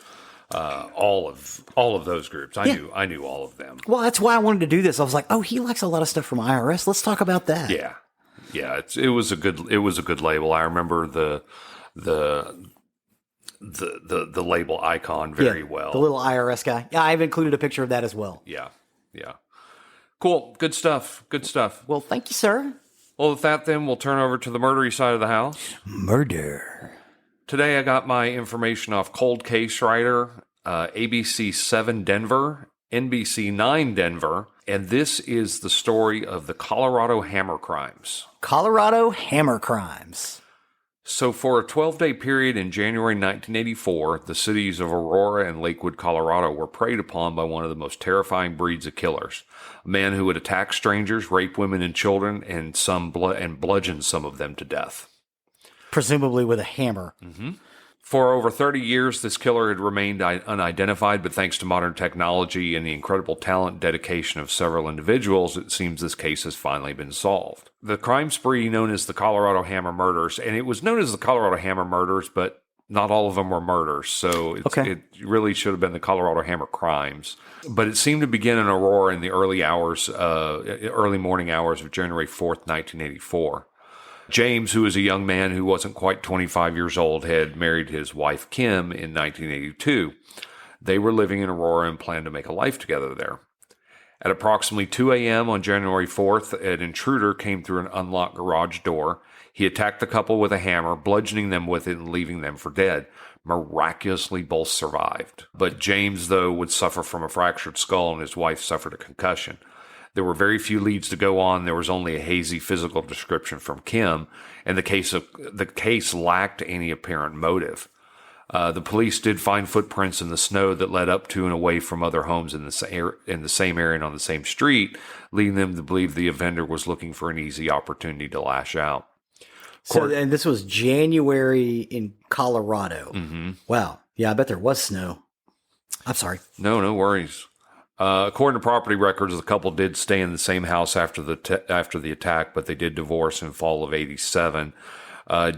S3: all of those groups. I knew all of them.
S2: Well, that's why I wanted to do this. I was like, oh, he likes a lot of stuff from IRS. Let's talk about that.
S3: Yeah. It was a good label. I remember the label icon very well.
S2: The little IRS guy. Yeah, I've included a picture of that as well.
S3: Yeah. Cool. Good stuff.
S2: Well, thank you, sir.
S3: Well, with that, then we'll turn over to the murdery side of the house.
S2: Murder.
S3: Today, I got my information off Cold Case Writer, ABC 7 Denver, NBC 9 Denver, and this is the story of the Colorado Hammer Crimes.
S2: Colorado Hammer Crimes.
S3: So for a 12-day period in January 1984, the cities of Aurora and Lakewood, Colorado were preyed upon by one of the most terrifying breeds of killers. A man who would attack strangers, rape women and children, and bludgeon some of them to death.
S2: Presumably with a hammer.
S3: Mm-hmm. For over 30 years, this killer had remained unidentified, but thanks to modern technology and the incredible talent and dedication of several individuals, it seems this case has finally been solved. The crime spree known as the Colorado Hammer Murders, and it was known as the Colorado Hammer Murders, but not all of them were murders, so it really should have been the Colorado Hammer Crimes. But it seemed to begin in Aurora in the early morning hours of January 4th, 1984. James, who was a young man who wasn't quite 25 years old, had married his wife Kim in 1982. They were living in Aurora and planned to make a life together there. At approximately 2 a.m. on January 4th, an intruder came through an unlocked garage door. He attacked the couple with a hammer, bludgeoning them with it and leaving them for dead. Miraculously, both survived. But James, though, would suffer from a fractured skull and his wife suffered a concussion. There were very few leads to go on. There was only a hazy physical description from Kim, and the case lacked any apparent motive. The police did find footprints in the snow that led up to and away from other homes in the same area and on the same street, leading them to believe the offender was looking for an easy opportunity to lash out.
S2: And this was January in Colorado.
S3: Mm-hmm.
S2: Wow. Yeah, I bet there was snow. I'm sorry.
S3: No worries. According to property records, the couple did stay in the same house after the attack, but they did divorce in fall of '87.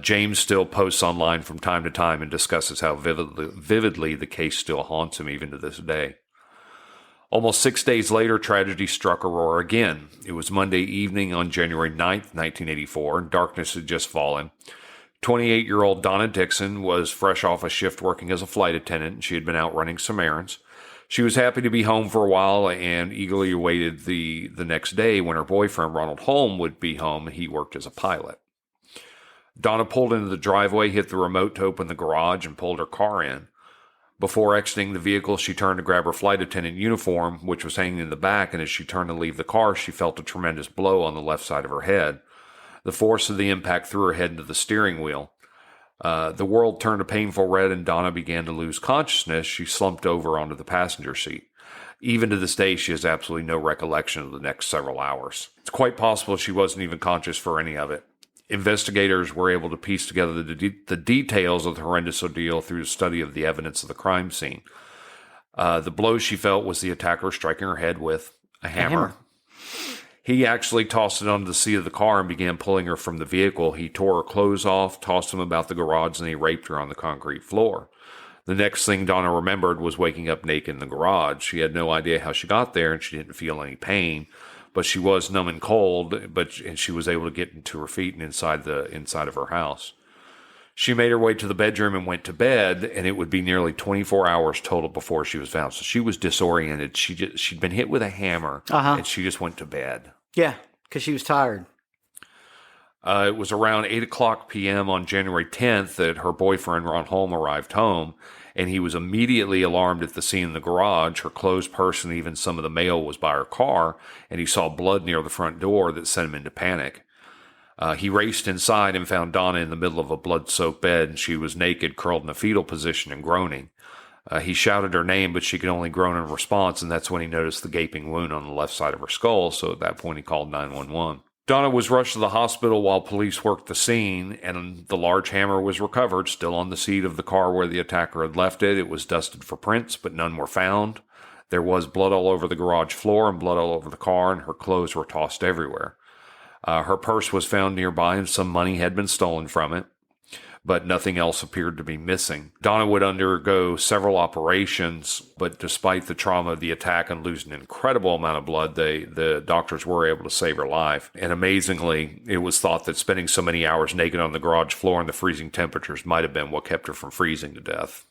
S3: James still posts online from time to time and discusses how vividly the case still haunts him even to this day. Almost 6 days later, tragedy struck Aurora again. It was Monday evening on January 9th, 1984, and darkness had just fallen. 28-year-old Donna Dixon was fresh off a shift working as a flight attendant, and she had been out running some errands. She was happy to be home for a while and eagerly awaited the next day when her boyfriend, Ronald Holm, would be home. He worked as a pilot. Donna pulled into the driveway, hit the remote to open the garage, and pulled her car in. Before exiting the vehicle, she turned to grab her flight attendant uniform, which was hanging in the back, and as she turned to leave the car, she felt a tremendous blow on the left side of her head. The force of the impact threw her head into the steering wheel. The world turned a painful red and Donna began to lose consciousness. She slumped over onto the passenger seat. Even to this day, she has absolutely no recollection of the next several hours. It's quite possible she wasn't even conscious for any of it. Investigators were able to piece together the details of the horrendous ordeal through the study of the evidence of the crime scene. The blow she felt was the attacker striking her head with a hammer. He actually tossed it onto the seat of the car and began pulling her from the vehicle. He tore her clothes off, tossed them about the garage, and he raped her on the concrete floor. The next thing Donna remembered was waking up naked in the garage. She had no idea how she got there, and she didn't feel any pain, but she was numb and cold, and she was able to get into her feet and inside of her house. She made her way to the bedroom and went to bed, and it would be nearly 24 hours total before she was found. So she was disoriented. She'd been hit with a hammer, and she just went to bed.
S2: Yeah, because she was tired.
S3: It was around 8 o'clock p.m. on January 10th that her boyfriend, Ron Holm, arrived home, and he was immediately alarmed at the scene in the garage. Her clothes, purse, and even some of the mail was by her car, and he saw blood near the front door that sent him into panic. He raced inside and found Donna in the middle of a blood-soaked bed, and she was naked, curled in a fetal position and groaning. He shouted her name, but she could only groan in response, and that's when he noticed the gaping wound on the left side of her skull, so at that point he called 911. Donna was rushed to the hospital while police worked the scene, and the large hammer was recovered, still on the seat of the car where the attacker had left it. It was dusted for prints, but none were found. There was blood all over the garage floor and blood all over the car, and her clothes were tossed everywhere. Her purse was found nearby, and some money had been stolen from it, but nothing else appeared to be missing. Donna would undergo several operations, but despite the trauma of the attack and losing an incredible amount of blood, the doctors were able to save her life. And amazingly, it was thought that spending so many hours naked on the garage floor in the freezing temperatures might have been what kept her from freezing to death.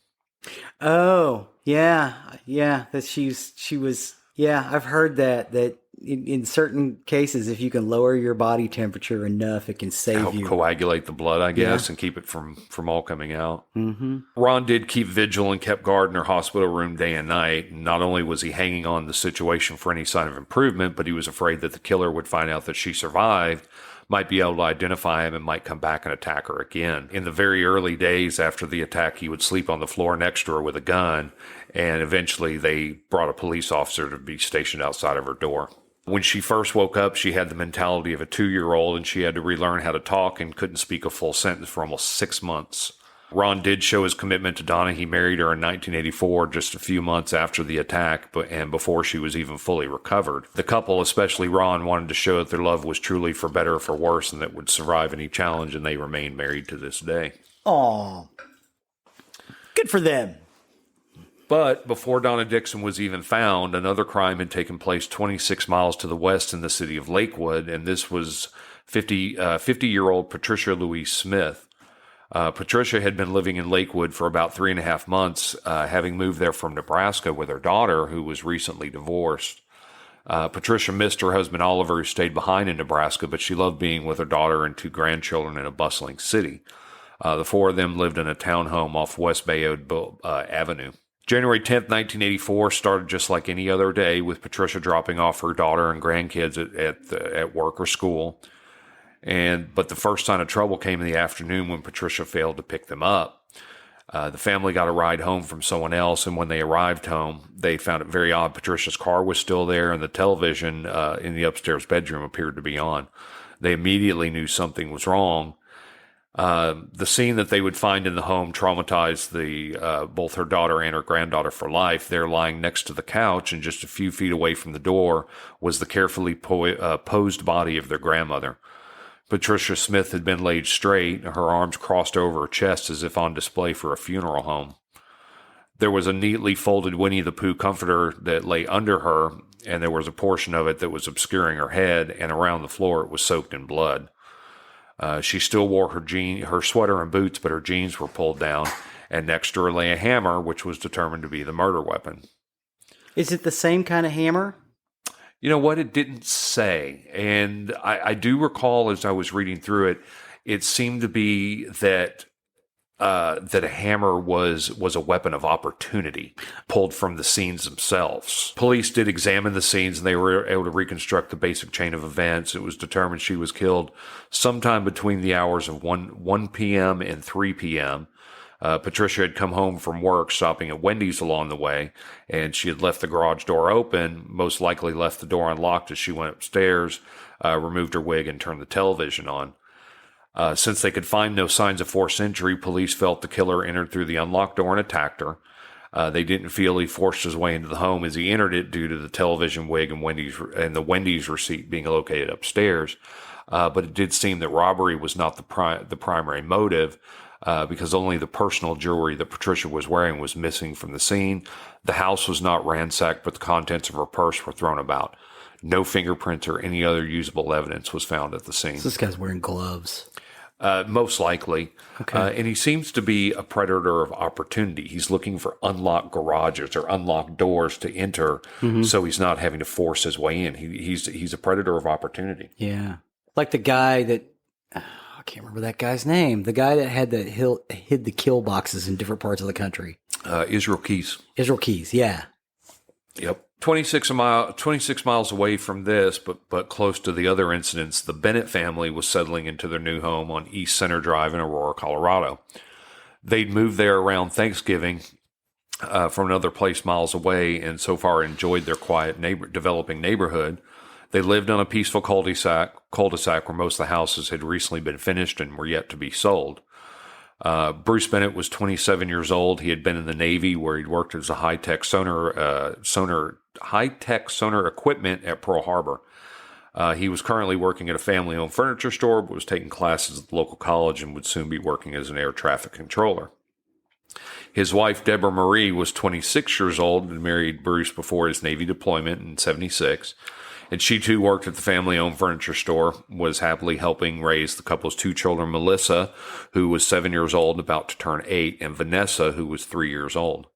S2: Oh, yeah. That she was. Yeah, I've heard that in certain cases, if you can lower your body temperature enough, it can save
S3: Help
S2: you.
S3: Coagulate the blood, I guess, and keep it from all coming out.
S2: Mm-hmm.
S3: Ron did keep vigil and kept guard in her hospital room day and night. Not only was he hanging on the situation for any sign of improvement, but he was afraid that the killer would find out that she survived, might be able to identify him, and might come back and attack her again. In the very early days after the attack, he would sleep on the floor next to her with a gun, and eventually they brought a police officer to be stationed outside of her door. When she first woke up, she had the mentality of a 2-year-old, and she had to relearn how to talk and couldn't speak a full sentence for almost 6 months. Ron did show his commitment to Donna. He married her in 1984, just a few months after the attack, and before she was even fully recovered. The couple, especially Ron, wanted to show that their love was truly for better or for worse and that would survive any challenge, and they remain married to this day.
S2: Aw. Good for them.
S3: But before Donna Dixon was even found, another crime had taken place 26 miles to the west in the city of Lakewood, and this was 50-year-old Patricia Louise Smith. Patricia had been living in Lakewood for about 3.5 months, having moved there from Nebraska with her daughter, who was recently divorced. Patricia missed her husband Oliver, who stayed behind in Nebraska, but she loved being with her daughter and 2 grandchildren in a bustling city. The 4 of them lived in a townhome off West Bayard Avenue. January 10th, 1984 started just like any other day, with Patricia dropping off her daughter and grandkids at work or school. But the first sign of trouble came in the afternoon when Patricia failed to pick them up. The family got a ride home from someone else, and when they arrived home, they found it very odd. Patricia's car was still there, and the television in the upstairs bedroom appeared to be on. They immediately knew something was wrong. The scene that they would find in the home traumatized both her daughter and her granddaughter for life. There, lying next to the couch and just a few feet away from the door, was the carefully posed body of their grandmother. Patricia Smith had been laid straight, her arms crossed over her chest as if on display for a funeral home. There was a neatly folded Winnie the Pooh comforter that lay under her, and there was a portion of it that was obscuring her head, and around the floor it was soaked in blood. She still wore her sweater and boots, but her jeans were pulled down, and next to her lay a hammer, which was determined to be the murder weapon.
S2: Is it the same kind of hammer?
S3: You know what? It didn't say. And I do recall as I was reading through it, it seemed to be that a hammer was a weapon of opportunity pulled from the scenes themselves. Police did examine the scenes, and they were able to reconstruct the basic chain of events. It was determined she was killed sometime between the hours of 1 p.m. and 3 p.m. Patricia had come home from work, stopping at Wendy's along the way, and she had left the garage door open, most likely left the door unlocked as she went upstairs, removed her wig, and turned the television on. Since they could find no signs of forced entry, police felt the killer entered through the unlocked door and attacked her. They didn't feel he forced his way into the home as he entered it due to the television, wig, and the Wendy's receipt being located upstairs. But it did seem that robbery was not the primary motive, because only the personal jewelry that Patricia was wearing was missing from the scene. The house was not ransacked, but the contents of her purse were thrown about. No fingerprints or any other usable evidence was found at the scene.
S2: So this guy's wearing gloves.
S3: Most likely.
S2: Okay.
S3: And he seems to be a predator of opportunity. He's looking for unlocked garages or unlocked doors to enter, so he's not having to force his way in. He's a predator of opportunity.
S2: Yeah. Like the guy that, I can't remember that guy's name. The guy that hid the kill boxes in different parts of the country.
S3: Israel Keys.
S2: Israel Keys, yeah.
S3: Yep. 26 miles away from this, but close to the other incidents, the Bennett family was settling into their new home on East Center Drive in Aurora, Colorado. They'd moved there around Thanksgiving from another place miles away, and so far enjoyed their quiet developing neighborhood. They lived on a peaceful cul-de-sac where most of the houses had recently been finished and were yet to be sold. Bruce Bennett was 27 years old. He had been in the Navy, where he'd worked as a high-tech sonar equipment at Pearl Harbor. He was currently working at a family-owned furniture store, but was taking classes at the local college and would soon be working as an air traffic controller. His wife, Deborah Marie, was 26 years old and married Bruce before his Navy deployment in 1976. And she, too, worked at the family-owned furniture store, was happily helping raise the couple's 2 children, Melissa, who was 7 years old, about to turn 8, and Vanessa, who was 3 years old.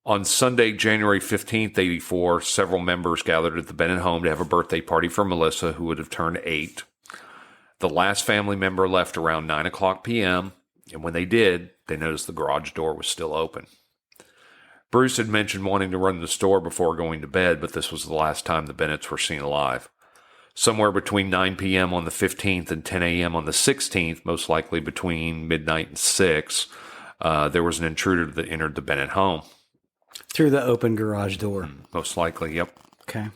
S3: On Sunday, January 15th, 1984, several members gathered at the Bennett home to have a birthday party for Melissa, who would have turned 8. The last family member left around 9 o'clock p.m., and when they did, they noticed the garage door was still open. Bruce had mentioned wanting to run the store before going to bed, but this was the last time the Bennetts were seen alive. Somewhere between 9 p.m. on the 15th and 10 a.m. on the 16th, most likely between midnight and 6, there was an intruder that entered the Bennett home.
S2: Through the open garage door.
S3: Most likely, yep.
S2: Okay.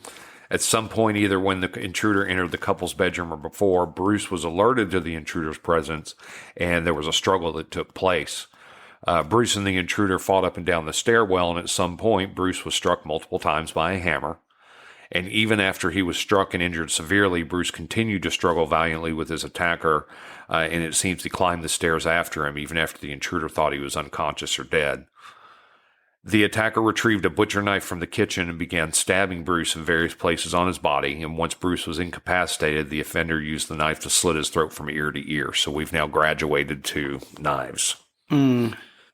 S3: At some point, either when the intruder entered the couple's bedroom or before, Bruce was alerted to the intruder's presence, and there was a struggle that took place. Bruce and the intruder fought up and down the stairwell, and at some point, Bruce was struck multiple times by a hammer. And even after he was struck and injured severely, Bruce continued to struggle valiantly with his attacker, and it seems he climbed the stairs after him, even after the intruder thought he was unconscious or dead. The attacker retrieved a butcher knife from the kitchen and began stabbing Bruce in various places on his body, and once Bruce was incapacitated, the offender used the knife to slit his throat from ear to ear. So we've now graduated to knives.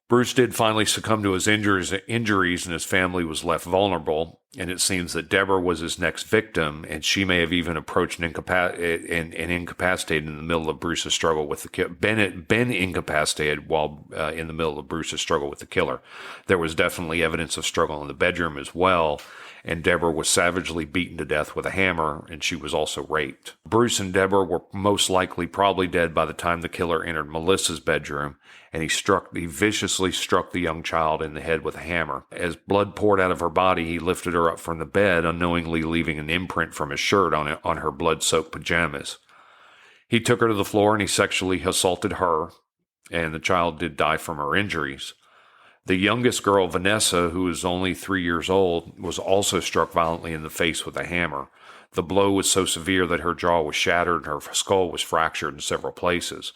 S3: Bruce did finally succumb to his injuries, and his family was left vulnerable. And it seems that Deborah was his next victim, and she may have even approached and incapacitated in the middle of Bruce's struggle with the killer. Been incapacitated while in the middle of Bruce's struggle with the killer. There was definitely evidence of struggle in the bedroom as well. And Deborah was savagely beaten to death with a hammer, and she was also raped. Bruce and Deborah were most likely probably dead by the time the killer entered Melissa's bedroom, and he viciously struck the young child in the head with a hammer. As blood poured out of her body, he lifted her up from the bed, unknowingly leaving an imprint from his shirt on her blood-soaked pajamas. He took her to the floor, and he sexually assaulted her, and the child did die from her injuries. The youngest girl, Vanessa, who was only 3 years old, was also struck violently in the face with a hammer. The blow was so severe that her jaw was shattered and her skull was fractured in several places.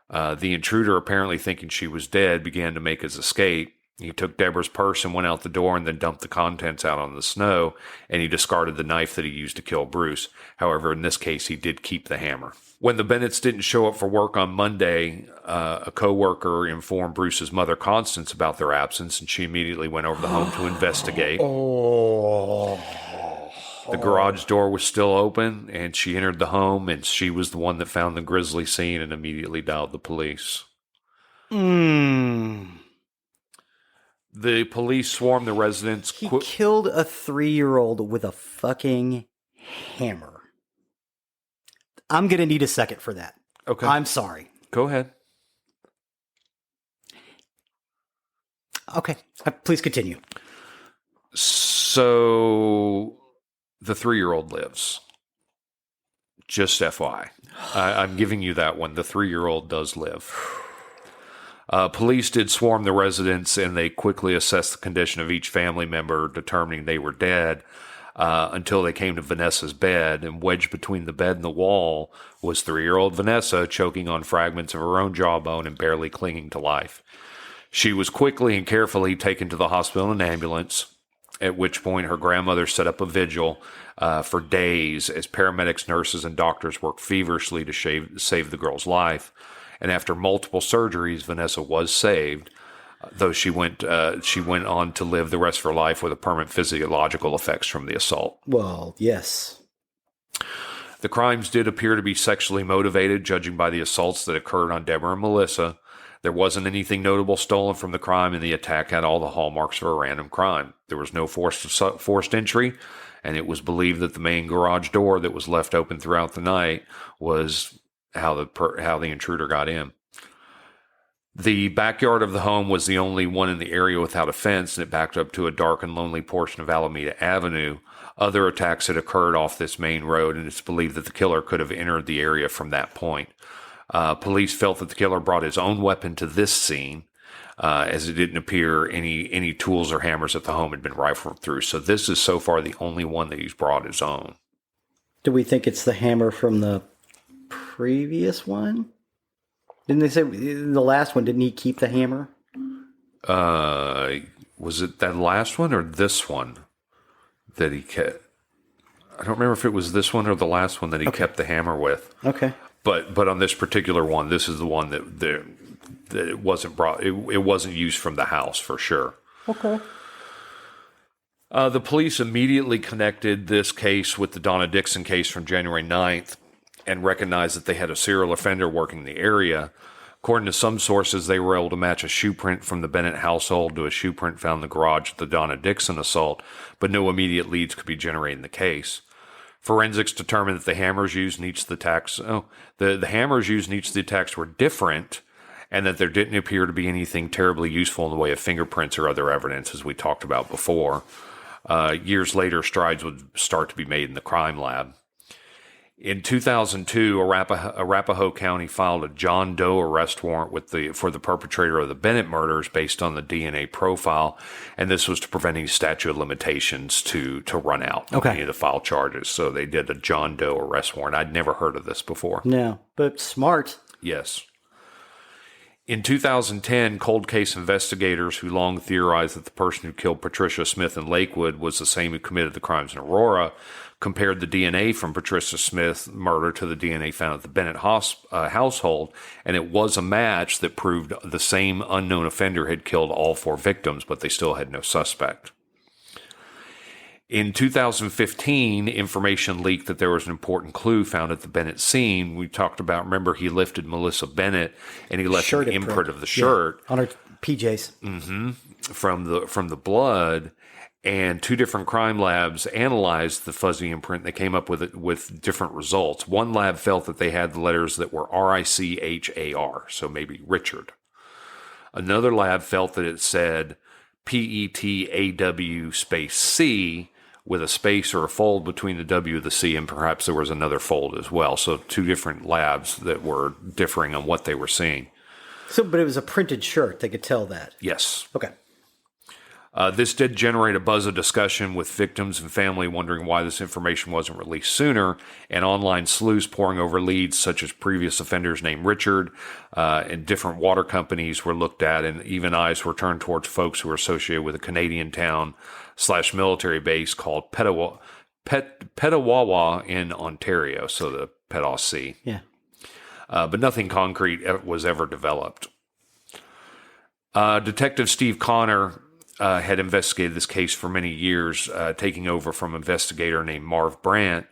S3: The intruder, apparently thinking she was dead, began to make his escape. He took Deborah's purse and went out the door and then dumped the contents out on the snow, and he discarded the knife that he used to kill Bruce. However, in this case, he did keep the hammer. When the Bennetts didn't show up for work on Monday, a co-worker informed Bruce's mother, Constance, about their absence, and she immediately went over the home to investigate. The garage door was still open, and she entered the home, and she was the one that found the grisly scene and immediately dialed the police. The police swarmed the residence.
S2: He killed a 3-year-old with a fucking hammer. I'm going to need a second for that.
S3: Okay.
S2: I'm sorry.
S3: Go ahead.
S2: Okay. Please continue.
S3: So the 3-year-old lives. Just FYI. I'm giving you that one. The 3-year-old does live. Police did swarm the residence, and they quickly assessed the condition of each family member, determining they were dead. Until they came to Vanessa's bed, and wedged between the bed and the wall was 3-year-old Vanessa, choking on fragments of her own jawbone and barely clinging to life. She was quickly and carefully taken to the hospital in an ambulance, at which point her grandmother set up a vigil for days as paramedics, nurses, and doctors worked feverishly to save the girl's life. And after multiple surgeries, Vanessa was saved, though she went on to live the rest of her life with permanent physiological effects from the assault.
S2: Well, yes.
S3: The crimes did appear to be sexually motivated, judging by the assaults that occurred on Deborah and Melissa. There wasn't anything notable stolen from the crime, and the attack had all the hallmarks of a random crime. There was no forced entry, and it was believed that the main garage door that was left open throughout the night was how the intruder got in. The backyard of the home was the only one in the area without a fence, and it backed up to a dark and lonely portion of Alameda Avenue. Other attacks had occurred off this main road, and it's believed that the killer could have entered the area from that point. Police felt that the killer brought his own weapon to this scene, as it didn't appear any tools or hammers at the home had been rifled through. So this is so far the only one that he's brought his own.
S2: Do we think it's the hammer from the previous one? Didn't they say the last one, didn't he keep the hammer?
S3: Was it that last one or this one that he kept? I don't remember if it was this one or the last one that he kept the hammer with. Okay. But on this particular one, this is the one that it wasn't brought. It wasn't used from the house for sure.
S2: Okay.
S3: The police immediately connected this case with the Donna Dixon case from January 9th and recognized that they had a serial offender working the area. According to some sources, they were able to match a shoe print from the Bennett household to a shoe print found in the garage at the Donna Dixon assault, but no immediate leads could be generated in the case. Forensics determined that the hammers used in each of the attacks, the hammers used in each of the attacks were different, and that there didn't appear to be anything terribly useful in the way of fingerprints or other evidence, as we talked about before. Years later, strides would start to be made in the crime lab. In 2002, Arapahoe County filed a John Doe arrest warrant for the perpetrator of the Bennett murders based on the DNA profile, and this was to prevent any statute of limitations to run out.
S2: Okay.
S3: To file charges. So they did a John Doe arrest warrant. I'd never heard of this before.
S2: No, but smart.
S3: Yes. In 2010, cold case investigators who long theorized that the person who killed Patricia Smith in Lakewood was the same who committed the crimes in Aurora compared the DNA from Patricia Smith's murder to the DNA found at the Bennett household, and it was a match that proved the same unknown offender had killed all 4 victims, but they still had no suspect. In 2015, information leaked that there was an important clue found at the Bennett scene. We talked about, remember, he lifted Melissa Bennett and he left an imprint of the shirt
S2: on her PJs
S3: from the blood. And 2 different crime labs analyzed the fuzzy imprint. They came up with different results. One lab felt that they had the letters that were R-I-C-H-A-R, so maybe Richard. Another lab felt that it said P-E-T-A-W space C with a space or a fold between the W and the C, and perhaps there was another fold as well. So 2 different labs that were differing on what they were seeing.
S2: So, but it was a printed shirt. They could tell that.
S3: Yes.
S2: Okay.
S3: This did generate a buzz of discussion with victims and family wondering why this information wasn't released sooner, and online sleuths poring over leads such as previous offenders named Richard, and different water companies were looked at, and even eyes were turned towards folks who were associated with a Canadian town / military base called Petawawa in Ontario, so the Petaw Sea.
S2: Yeah.
S3: But nothing concrete was ever developed. Detective Steve Connor had investigated this case for many years, taking over from an investigator named Marv Brandt.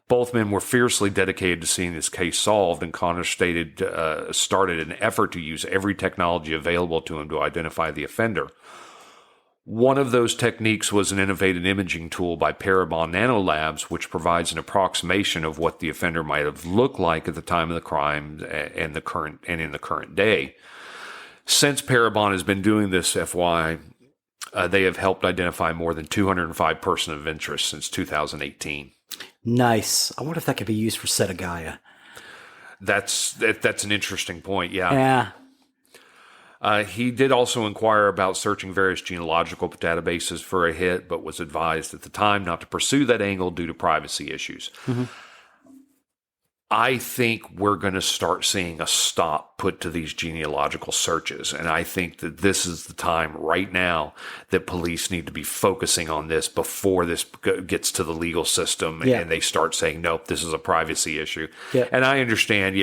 S3: Both men were fiercely dedicated to seeing this case solved, and Connor started an effort to use every technology available to him to identify the offender. One of those techniques was an innovative imaging tool by Parabon Nanolabs, which provides an approximation of what the offender might have looked like at the time of the crime and in the current day. Since Parabon has been doing this, FY, they have helped identify more than 205 persons of interest since 2018.
S2: Nice. I wonder if that could be used for Setagaya.
S3: That's an interesting point. Yeah.
S2: Yeah.
S3: He did also inquire about searching various genealogical databases for a hit, but was advised at the time not to pursue that angle due to privacy issues. Mm-hmm. I think we're going to start seeing a stop put to these genealogical searches. And I think that this is the time right now that police need to be focusing on this before this gets to the legal system and they start saying, nope, this is a privacy issue. Yeah. And I understand,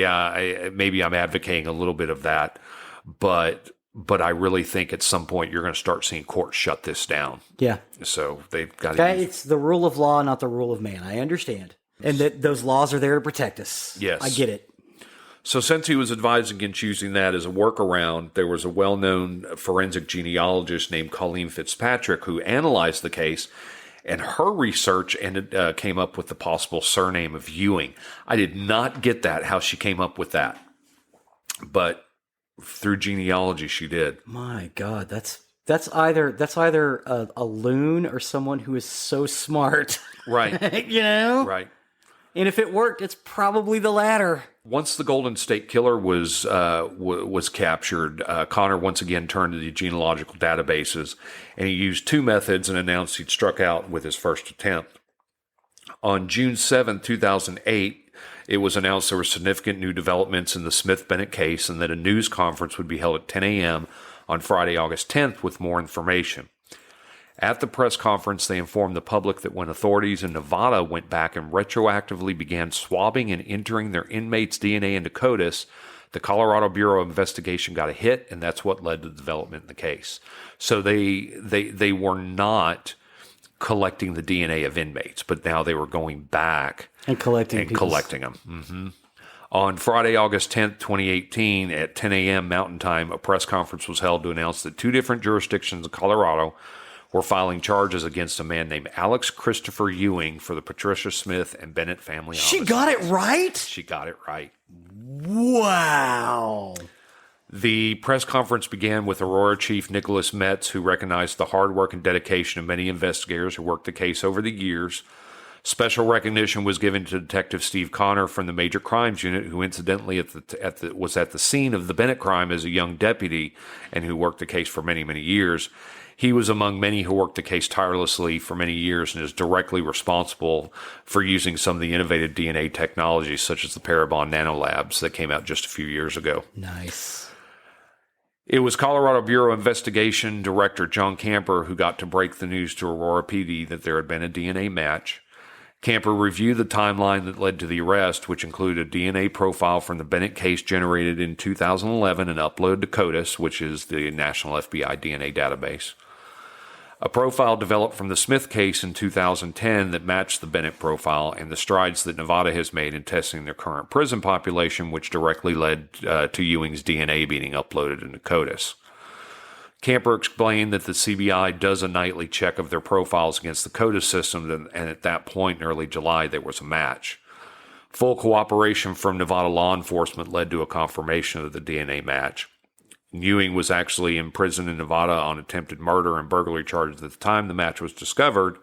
S3: maybe I'm advocating a little bit of that, but I really think at some point you're going to start seeing courts shut this down. Yeah. So they've got to.
S2: It's the rule of law, not the rule of man. I understand. And that those laws are there to protect us.
S3: Yes.
S2: I get it.
S3: So since he was advised against using that as a workaround, there was a well-known forensic genealogist named Colleen Fitzpatrick who analyzed the case, and her research came up with the possible surname of Ewing. I did not get that, how she came up with that. But through genealogy, she did.
S2: My God, that's either a loon or someone who is so smart.
S3: Right.
S2: You know?
S3: Right.
S2: And if it worked, it's probably the latter.
S3: Once the Golden State Killer was captured, Connor once again turned to the genealogical databases, and he used 2 methods and announced he'd struck out with his first attempt. On June 7, 2008, it was announced there were significant new developments in the Smith-Bennett case and that a news conference would be held at 10 a.m. on Friday, August 10th with more information. At the press conference, they informed the public that when authorities in Nevada went back and retroactively began swabbing and entering their inmates' DNA into CODIS, the Colorado Bureau of Investigation got a hit, and that's what led to the development in the case. So they were not collecting the DNA of inmates, but now they were going back
S2: and collecting
S3: them. Mm-hmm. On Friday, August 10th, 2018, at 10 a.m. Mountain Time, a press conference was held to announce that 2 different jurisdictions in Colorado were filing charges against a man named Alex Christopher Ewing for the Patricia Smith and Bennett family homicide.
S2: She got it right?
S3: She got it right.
S2: Wow.
S3: The press conference began with Aurora Chief Nicholas Metz, who recognized the hard work and dedication of many investigators who worked the case over the years. Special recognition was given to Detective Steve Connor from the Major Crimes Unit, who incidentally was at the scene of the Bennett crime as a young deputy and who worked the case for many, many years. He was among many who worked the case tirelessly for many years and is directly responsible for using some of the innovative DNA technologies, such as the Parabon nanolabs that came out just a few years ago.
S2: Nice.
S3: It was Colorado Bureau Investigation Director John Camper who got to break the news to Aurora PD that there had been a DNA match. Camper reviewed the timeline that led to the arrest, which included a DNA profile from the Bennett case generated in 2011 and uploaded to CODIS, which is the National FBI DNA database. A profile developed from the Smith case in 2010 that matched the Bennett profile, and the strides that Nevada has made in testing their current prison population, which directly led to Ewing's DNA being uploaded into CODIS. Camper explained that the CBI does a nightly check of their profiles against the CODIS system, and at that point in early July, there was a match. Full cooperation from Nevada law enforcement led to a confirmation of the DNA match. Ewing was actually in prison in Nevada on attempted murder and burglary charges at the time the match was discovered,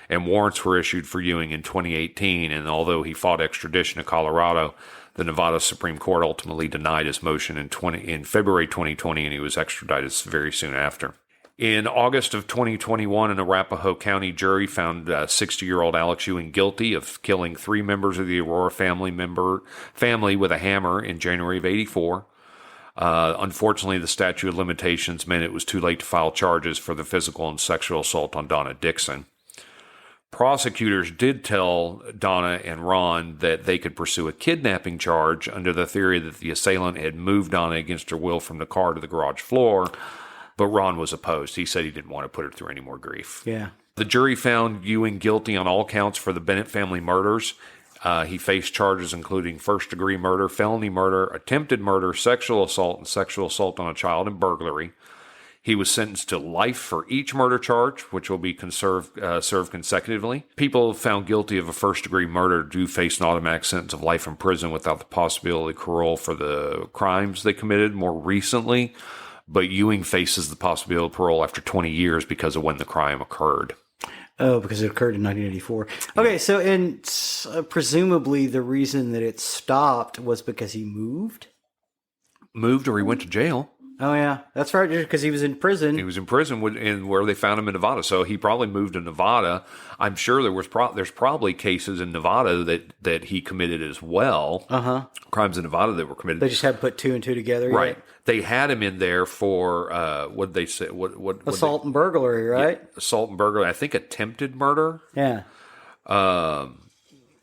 S3: and warrants were issued for Ewing in 2018, and although he fought extradition to Colorado, the Nevada Supreme Court ultimately denied his motion in February 2020, and he was extradited very soon after. In August of 2021, an Arapahoe County jury found 60-year-old Alex Ewing guilty of killing 3 members of the Aurora family with a hammer in January of '84. Unfortunately, the statute of limitations meant it was too late to file charges for the physical and sexual assault on Donna Dixon. Prosecutors did tell Donna and Ron that they could pursue a kidnapping charge under the theory that the assailant had moved Donna against her will from the car to the garage floor, but Ron was opposed. He said he didn't want to put her through any more grief.
S2: Yeah.
S3: The jury found Ewing guilty on all counts for the Bennett family murders. He faced charges including first-degree murder, felony murder, attempted murder, sexual assault, and sexual assault on a child, and burglary. He was sentenced to life for each murder charge, which will be served consecutively. People found guilty of a first-degree murder do face an automatic sentence of life in prison without the possibility of parole for the crimes they committed more recently, but Ewing faces the possibility of parole after 20 years because of when the crime occurred.
S2: Oh, because it occurred in 1984. Okay, so presumably the reason that it stopped was because he moved?
S3: Moved or he went to jail.
S2: Oh, yeah. That's right, because he was in prison.
S3: He was in prison where they found him in Nevada. So he probably moved to Nevada. I'm sure there's probably cases in Nevada that he committed as well.
S2: Uh-huh.
S3: Crimes in Nevada that were committed.
S2: They just hadn't put 2 and 2 together yet.
S3: Right. They had him in there for, what did they say?
S2: Assault and burglary, right?
S3: Yeah, assault and burglary. I think attempted murder.
S2: Yeah.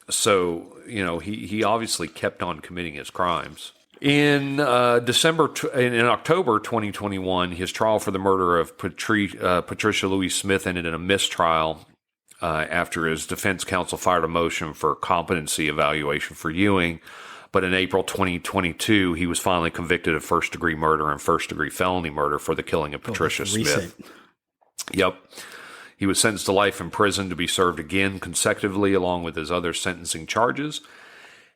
S3: So, he obviously kept on committing his crimes. In October 2021, his trial for the murder of Patricia Louise Smith ended in a mistrial after his defense counsel filed a motion for competency evaluation for Ewing. But in April 2022, he was finally convicted of first-degree murder and first-degree felony murder for the killing of Patricia Smith. Yep. He was sentenced to life in prison to be served again consecutively along with his other sentencing charges.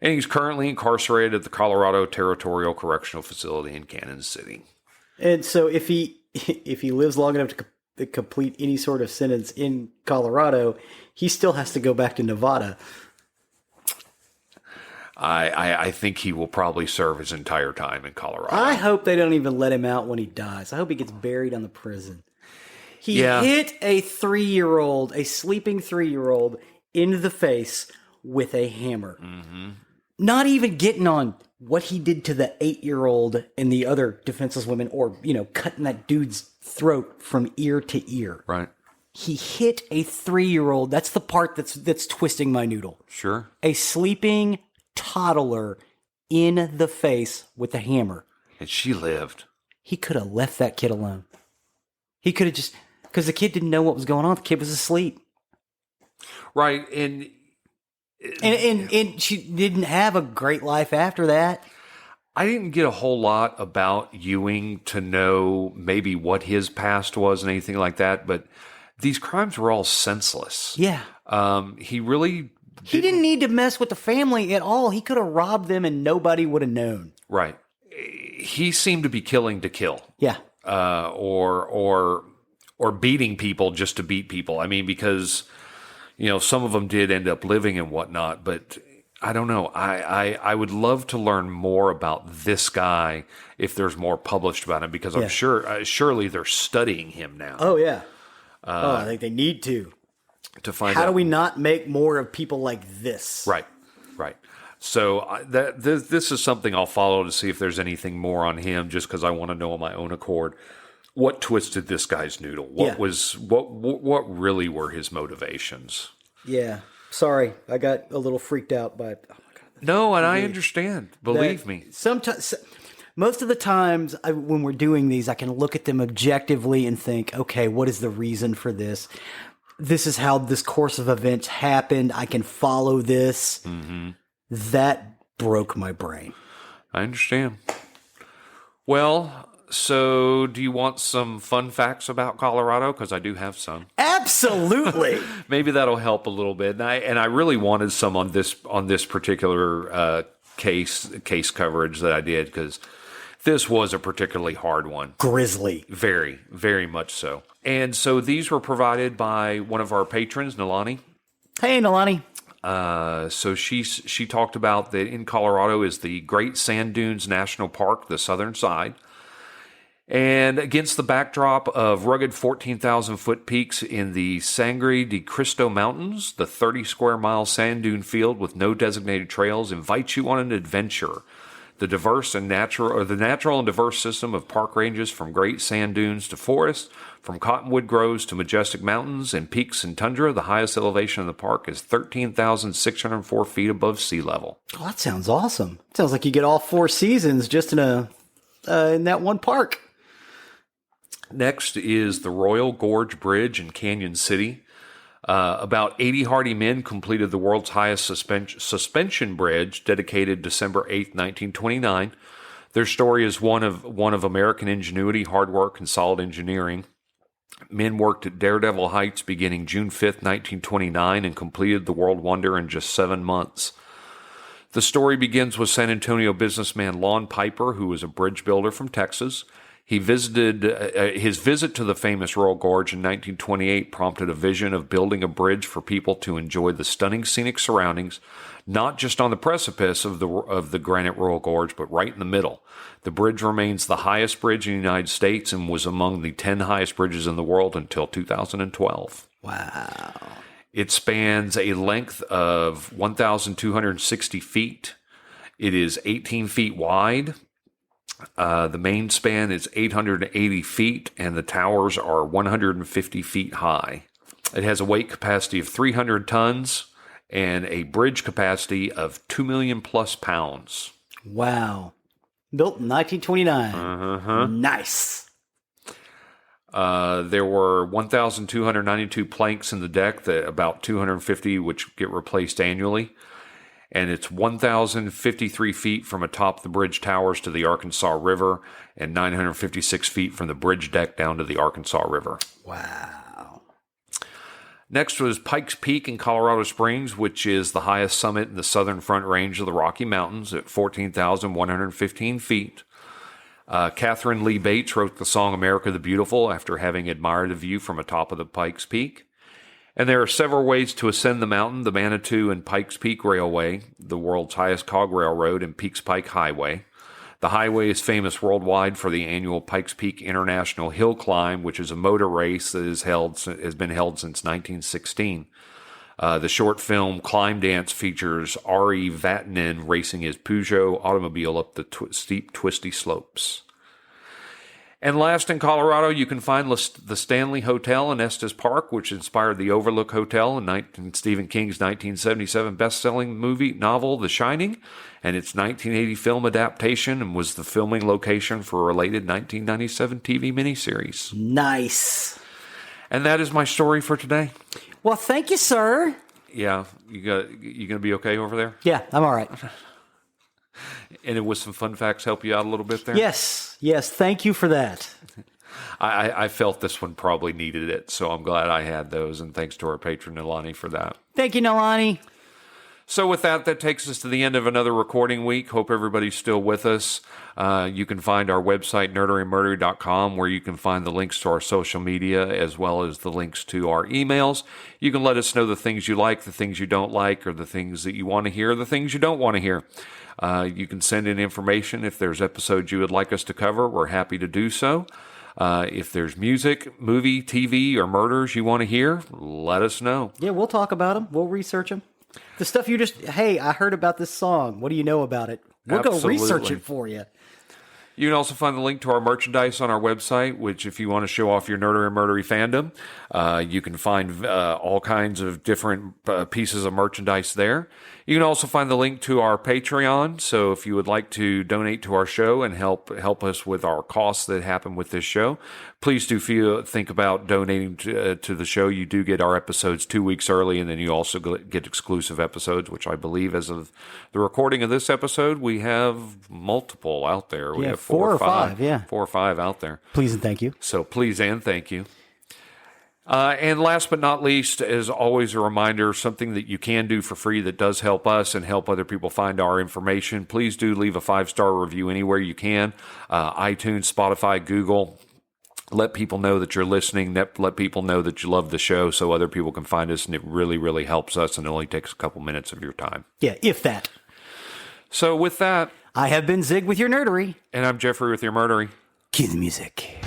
S3: And he's currently incarcerated at the Colorado Territorial Correctional Facility in Kansas City.
S2: And so if he lives long enough to complete any sort of sentence in Colorado, he still has to go back to Nevada.
S3: I think he will probably serve his entire time in Colorado.
S2: I hope they don't even let him out when he dies. I hope he gets buried on the prison. He hit a sleeping 3-year-old in the face with a hammer. Mm-hmm. Not even getting on what he did to the 8-year-old and the other defenseless women, or, cutting that dude's throat from ear to ear.
S3: Right.
S2: He hit a 3-year-old. That's the part that's twisting my noodle.
S3: Sure.
S2: A sleeping toddler in the face with a hammer.
S3: And she lived. He
S2: could have left that kid alone. He could have just, because the kid didn't know what was going on. The kid was asleep.
S3: Right. And
S2: she didn't have a great life after that.
S3: I didn't get a whole lot about Ewing to know maybe what his past was and anything like that, but these crimes were all senseless.
S2: Yeah.
S3: He
S2: didn't need to mess with the family at all. He could have robbed them and nobody would have known.
S3: Right. he seemed to be killing to kill.
S2: Yeah.
S3: Or beating people just to beat people. I mean, because, some of them did end up living and whatnot, but I don't know. I would love to learn more about this guy if there's more published about him, because I'm sure, surely they're studying him now.
S2: Oh, yeah. I think they need to
S3: find
S2: How
S3: out.
S2: do we not make more of people like this?
S3: Right. So this is something I'll follow to see if there's anything more on him, just because I want to know on my own accord. What twisted this guy's noodle? What really were his motivations?
S2: Yeah. Sorry, I got a little freaked out by. Oh my God.
S3: No, and I understand. Believe me.
S2: Sometimes, most of the times, when we're doing these, I can look at them objectively and think, okay, what is the reason for this? This is how this course of events happened. I can follow this. Mm-hmm. That broke my brain.
S3: I understand. Well. So, do you want some fun facts about Colorado? Because I do have some.
S2: Absolutely.
S3: Maybe that'll help a little bit. And I really wanted some on this particular case coverage that I did, because this was a particularly hard one.
S2: Grisly.
S3: Very, very much so. And so these were provided by one of our patrons, Nalani.
S2: Hey, Nalani.
S3: So she talked about that in Colorado is the Great Sand Dunes National Park, the southern side. And against the backdrop of rugged 14,000-foot peaks in the Sangre de Cristo Mountains, the 30-square-mile sand dune field with no designated trails invites you on an adventure. The natural and diverse system of park ranges from great sand dunes to forests, from cottonwood groves to majestic mountains and peaks and tundra. The highest elevation in the park is 13,604 feet above sea level.
S2: Oh, that sounds awesome. Sounds like you get all 4 seasons just in that one park.
S3: Next is the Royal Gorge Bridge in Canyon City. About 80 hardy men completed the world's highest suspension bridge, dedicated December 8, 1929. Their story is one of American ingenuity, hard work, and solid engineering. Men worked at daredevil heights beginning June 5, 1929, and completed the world wonder in just 7 months. The story begins with San Antonio businessman Lon Piper, who was a bridge builder from Texas. He visited his visit to the famous Royal Gorge in 1928 prompted a vision of building a bridge for people to enjoy the stunning scenic surroundings, not just on the precipice of the granite Royal Gorge, but right in the middle. The bridge remains the highest bridge in the United States and was among the 10 highest bridges in the world until 2012.
S2: Wow.
S3: It spans a length of 1,260 feet. It is 18 feet wide. The main span is 880 feet, and the towers are 150 feet high. It has a weight capacity of 300 tons and a bridge capacity of 2 million plus pounds.
S2: Wow. Built in 1929.
S3: Uh-huh.
S2: Nice.
S3: There were 1,292 planks in the deck, about 250 which get replaced annually. And it's 1,053 feet from atop the bridge towers to the Arkansas River and 956 feet from the bridge deck down to the Arkansas River.
S2: Wow.
S3: Next was Pikes Peak in Colorado Springs, which is the highest summit in the southern front range of the Rocky Mountains at 14,115 feet. Catherine Lee Bates wrote the song America the Beautiful after having admired the view from atop of the Pikes Peak. And there are several ways to ascend the mountain: the Manitou and Pikes Peak Railway, the world's highest cog railroad, and Peaks Pike Highway. The highway is famous worldwide for the annual Pikes Peak International Hill Climb, which is a motor race that has been held since 1916. The short film Climb Dance features Ari Vatanen racing his Peugeot automobile up the steep, twisty slopes. And last in Colorado, you can find the Stanley Hotel in Estes Park, which inspired the Overlook Hotel in Stephen King's 1977 best-selling novel, The Shining, and its 1980 film adaptation, and was the filming location for a related 1997 TV miniseries.
S2: Nice.
S3: And that is my story for today.
S2: Well, thank you, sir.
S3: Yeah, you gonna be okay over there?
S2: Yeah, I'm all right.
S3: And it was some fun facts help you out a little bit there?
S2: Yes, thank you for that.
S3: I felt this one probably needed it, so I'm glad I had those, and thanks to our patron Nalani for that.
S2: Thank you, Nalani.
S3: So with that, that takes us to the end of another recording week. Hope everybody's still with us. You can find our website, nerderyandmurdery.com, where you can find the links to our social media as well as the links to our emails. You can let us know the things you like, the things you don't like, or the things that you want to hear, the things you don't want to hear. You can send in information if there's episodes you would like us to cover. We're happy to do so. If there's music, movie, TV, or murders you want to hear, let us know.
S2: Yeah, we'll talk about them. We'll research them. The stuff you just, hey, I heard about this song. What do you know about it? We'll go research it for you.
S3: You can also find the link to our merchandise on our website, which if you want to show off your Nerdery and Murdery fandom, you can find all kinds of different pieces of merchandise there. You can also find the link to our Patreon. So if you would like to donate to our show and help us with our costs that happen with this show, please do think about donating to the show. You do get our episodes 2 weeks early, and then you also get exclusive episodes, which I believe as of the recording of this episode, we have multiple out there. We have four or five. Yeah. 4 or 5 out there.
S2: Please and thank you.
S3: So please and thank you. And last but not least, as always, a reminder, something that you can do for free that does help us and help other people find our information. Please do leave a 5-star review anywhere you can. iTunes, Spotify, Google. Let people know that you're listening. Let people know that you love the show so other people can find us. And it really, really helps us. And it only takes a couple minutes of your time.
S2: Yeah, if that.
S3: So with that,
S2: I have been Zig with your nerdery.
S3: And I'm Geoffrey with your murdery.
S2: Cue the music.